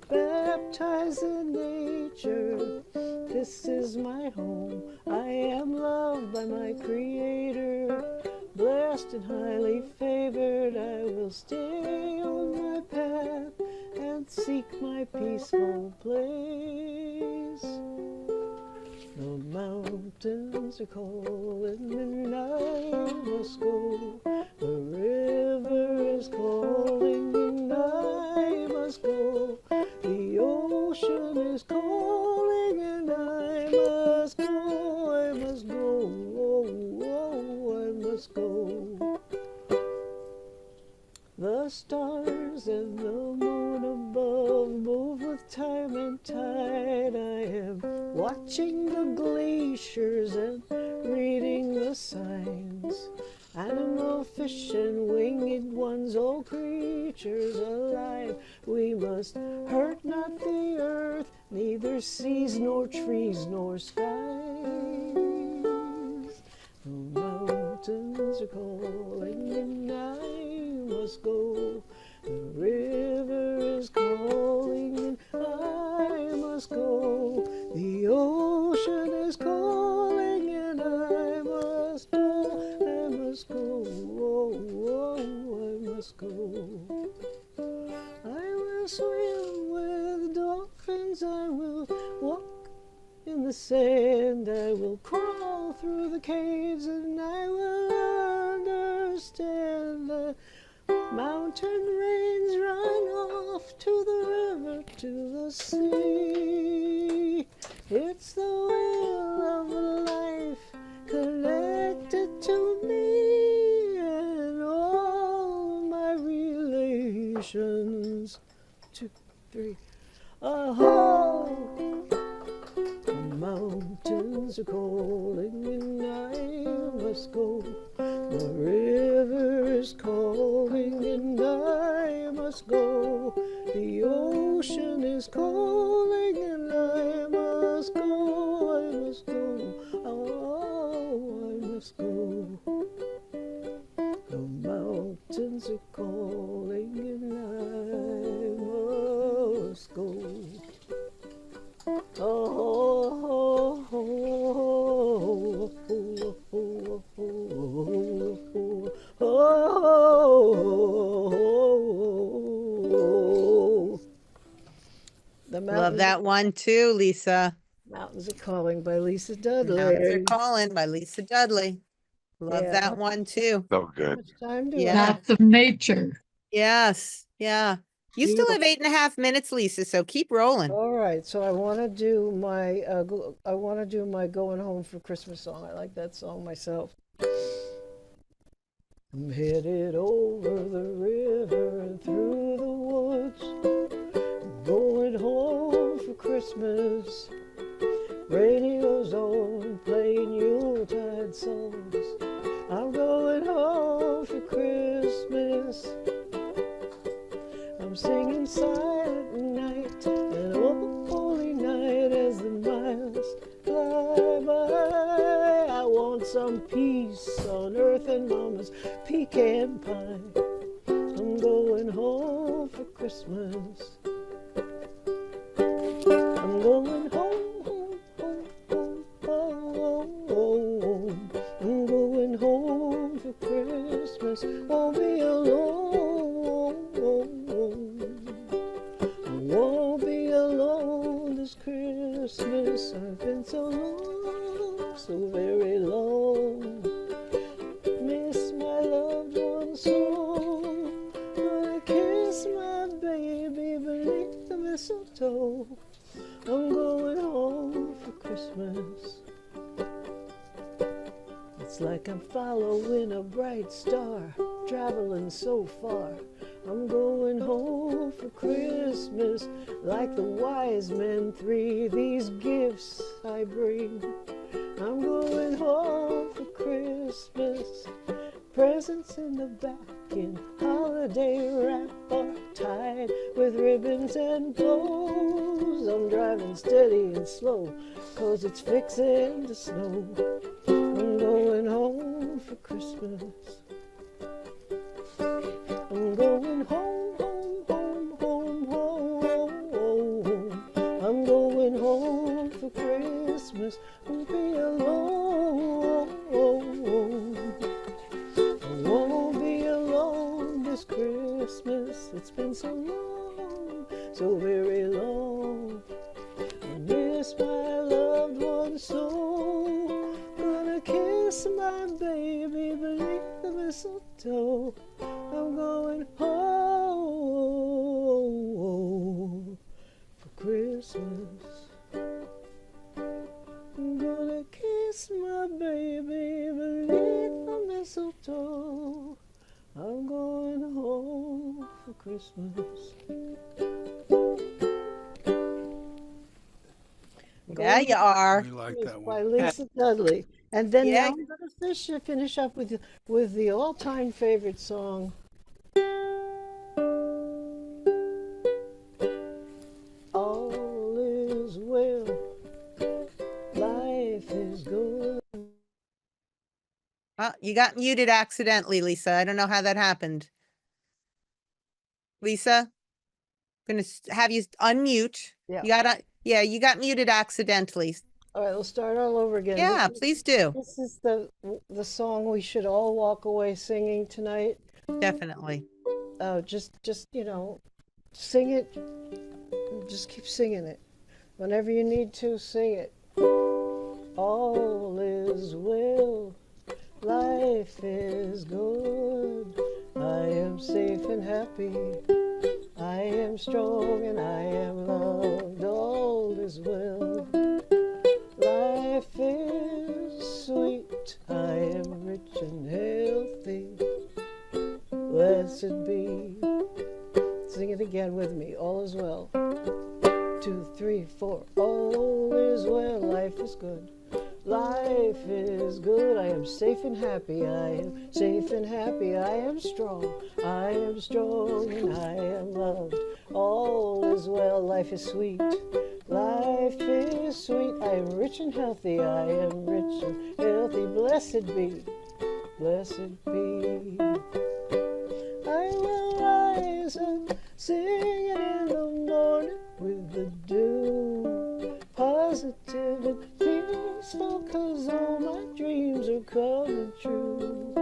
baptize in nature. This is my home. I am loved by my Creator. Blessed and highly favored, I will stay on my path and seek my peaceful place. The mountains are calling and I must go. The river is calling and I must go. The ocean is calling and I must stars and the moon above move with time and tide. I am watching the glaciers and reading the signs. Animal, fish, and winged ones, all creatures alive. We must hurt not the earth, neither seas nor trees nor skies. The mountains are calling and I must go. The river is calling and I must go. The ocean is calling and I must go. I must go. Oh, I must go. I will swim with dolphins. I will walk in the sand. I will crawl through the caves and I will understand. The mountain rains run off to the river, to the sea. It's the will of life connected to me and all my relations. 2, 3. Oh, the mountains are calling and I must go. The river is calling and I must go. The ocean is calling and I must go. I must go. Oh, I must go. The mountains are calling and I must go. Oh, oh, oh, oh, oh, oh. The Love that one too, Lisa. Mountains Are Calling by Lisa Dudley. Mountains Are Calling by Lisa Dudley. Love Yeah. that one too. So How good. much time do I Yeah. have? That's of nature. Yes. Yeah. You still have 8.5 minutes, Lisa, so keep rolling. All right, so I want to do my Going Home for Christmas song. I like that song myself. I'm headed over the river and through the woods, going home for Christmas. Radio's on, playing Yuletide songs. I'm going home for Christmas. I'm singing Silent Night, and oh, holy night as the miles fly by. I want some peace on earth and mama's pecan pie. I'm going home for Christmas. I'm going home, home, home, home, home. I'm going home for Christmas. Won't be alone. I won't be alone this Christmas. I've been so long, so very long. Miss my loved one so. Gonna kiss my baby beneath the mistletoe. I'm going home for Christmas. It's like I'm following a bright star, traveling so far. I'm going home for Christmas, like the wise men three. These gifts I bring. I'm going home for Christmas. Presents in the back in holiday wrap are tied with ribbons and bows. I'm driving steady and slow, 'cause it's fixing to snow. I'm going home for Christmas. I'm going home, home, home, home, home. I'm going home for Christmas. Won't be alone. I won't be alone this Christmas. It's been so long, so very long. I miss my loved one so. Gonna kiss my baby beneath the mistletoe. I'm going home for Christmas. I'm gonna kiss my baby beneath the mistletoe. I'm going home for Christmas. Yeah, you are. We like Christmas that by one. Lisa Dudley. And then Yeah. now I'm going to finish up with the all-time favorite song. All is well, life is good. You got muted accidentally, Lisa. I don't know how that happened. Lisa, gonna have you unmute. Yeah. You got muted accidentally. All right, we'll start all over again. Yeah, please do. This is the song we should all walk away singing tonight. Definitely. Just sing it. Just keep singing it. Whenever you need to, sing it. All is well, life is good. I am safe and happy. I am strong and I am loved. All is well. Life is sweet. I am rich and healthy. Blessed be. Sing it again with me. All is well. 2, 3, 4. All is well. Life is good. Life is good. I am safe and happy. I am safe and happy. I am strong. I am strong and I am loved. All is well. Life is sweet. Life is sweet. I am rich and healthy. I am rich and healthy. Blessed be. Blessed be. I will rise and sing it in the morning with the dew. Positive and peaceful, 'cause all my dreams are coming true.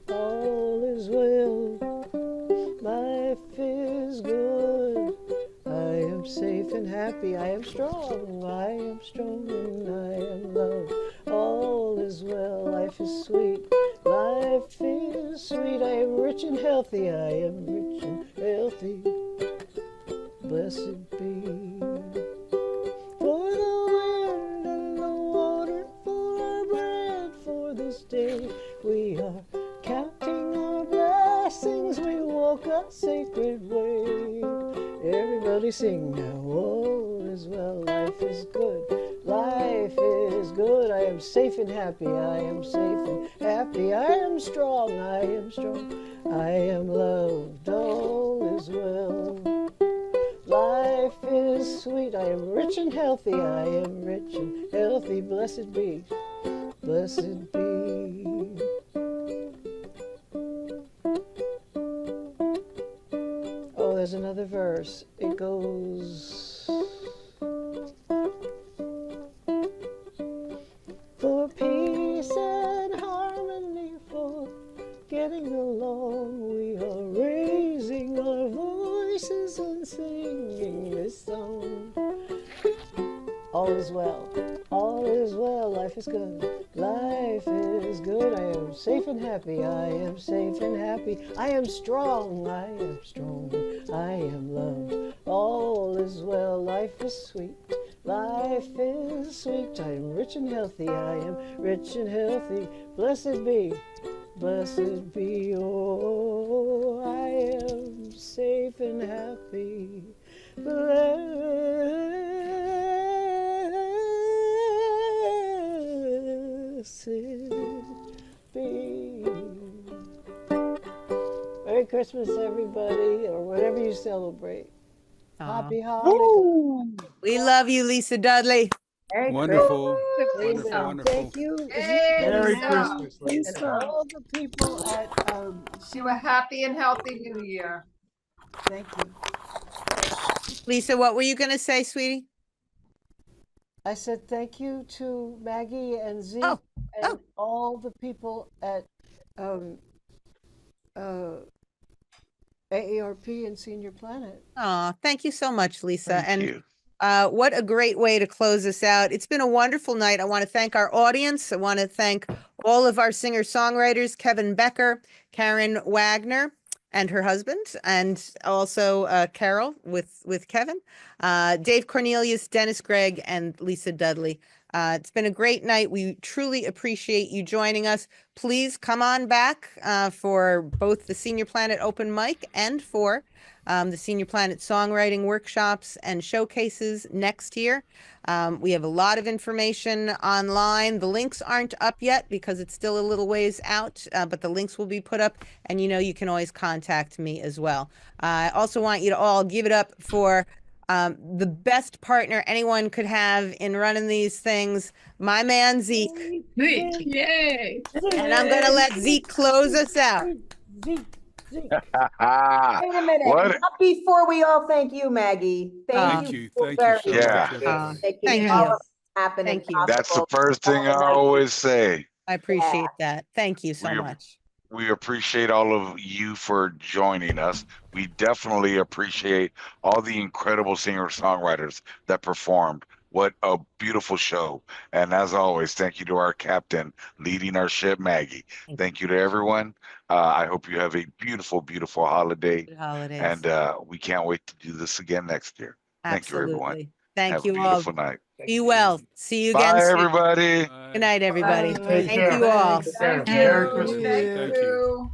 All is well, life is good. I am safe and happy, I am strong and I am loved. All is well, life is sweet, life is sweet. I am rich and healthy, I am rich and healthy. Blessed be. For the wind and the water, for our bread for this day, we are counting our blessings, we walk a sacred way. Everybody sing now. All is well, life is good, life is good. I am safe and happy, I am safe and happy. I am strong, I am loved. All is well. Life is sweet, I am rich and healthy, I am rich and healthy. Blessed be, blessed be. Oh, there's another verse. It goes, for peace and harmony, for getting along, we are raising our voices and singing this song. All is well, life is good, life is good. I am safe and happy, I am safe and happy. I am strong, I am loved. All is well, life is sweet, life is sweet. I am rich and healthy, I am rich and healthy. Blessed be, oh, I am safe and happy. Blessed be. Merry Christmas, everybody, or whatever you celebrate. Happy holidays. We love you, Lisa Dudley. Wonderful. Lisa, Wonderful. thank you. Merry And Christmas, and Lisa. all the people at, Wish you a happy and healthy new year. thank you. Lisa, what were you going to say, sweetie? I said thank you to Maggie and Zeke Oh, and all the people at AARP and Senior Planet. Oh, thank you so much, Lisa. Thank you. What a great way to close us out. It's been a wonderful night. I want to thank our audience. I want to thank all of our singer-songwriters, Kevin Becker, Karen Wagner, and her husband, and also Carol with Kevin, Dave Cornelius, Dennis Gregg, and Lisa Dudley. It's been a great night. We truly appreciate you joining us. Please come on back for both the Senior Planet Open Mic and for the Senior Planet Songwriting Workshops and Showcases next year. We have a lot of information online. The links aren't up yet because it's still a little ways out, but the links will be put up, and you can always contact me as well. I also want you to all give it up for the best partner anyone could have in running these things, my man Zeke. Zeke, yay. And I'm going to let Zeke close us out. Zeke. Wait a minute. What? Not before we all thank you, Maggie. Thank you. so Thank you very so Yeah. much. Making Thank all you. of this happen. Thank and you. That's the possible. first thing I always say. I appreciate that. Thank you so We- much. We appreciate all of you for joining us. We definitely appreciate all the incredible singer-songwriters that performed. What a beautiful show. And as always, thank you to our captain leading our ship, Maggie. Thank you to everyone. I hope you have a beautiful, beautiful holiday. Good holidays. And we can't wait to do this again next year. Thank you, everyone. Absolutely. Thank Have you a all. beautiful night. Be well. See you again Bye, soon. everybody. Good night, everybody. Take Thank care. you all. Take care. Thank you. Merry Christmas. Thank Thank you.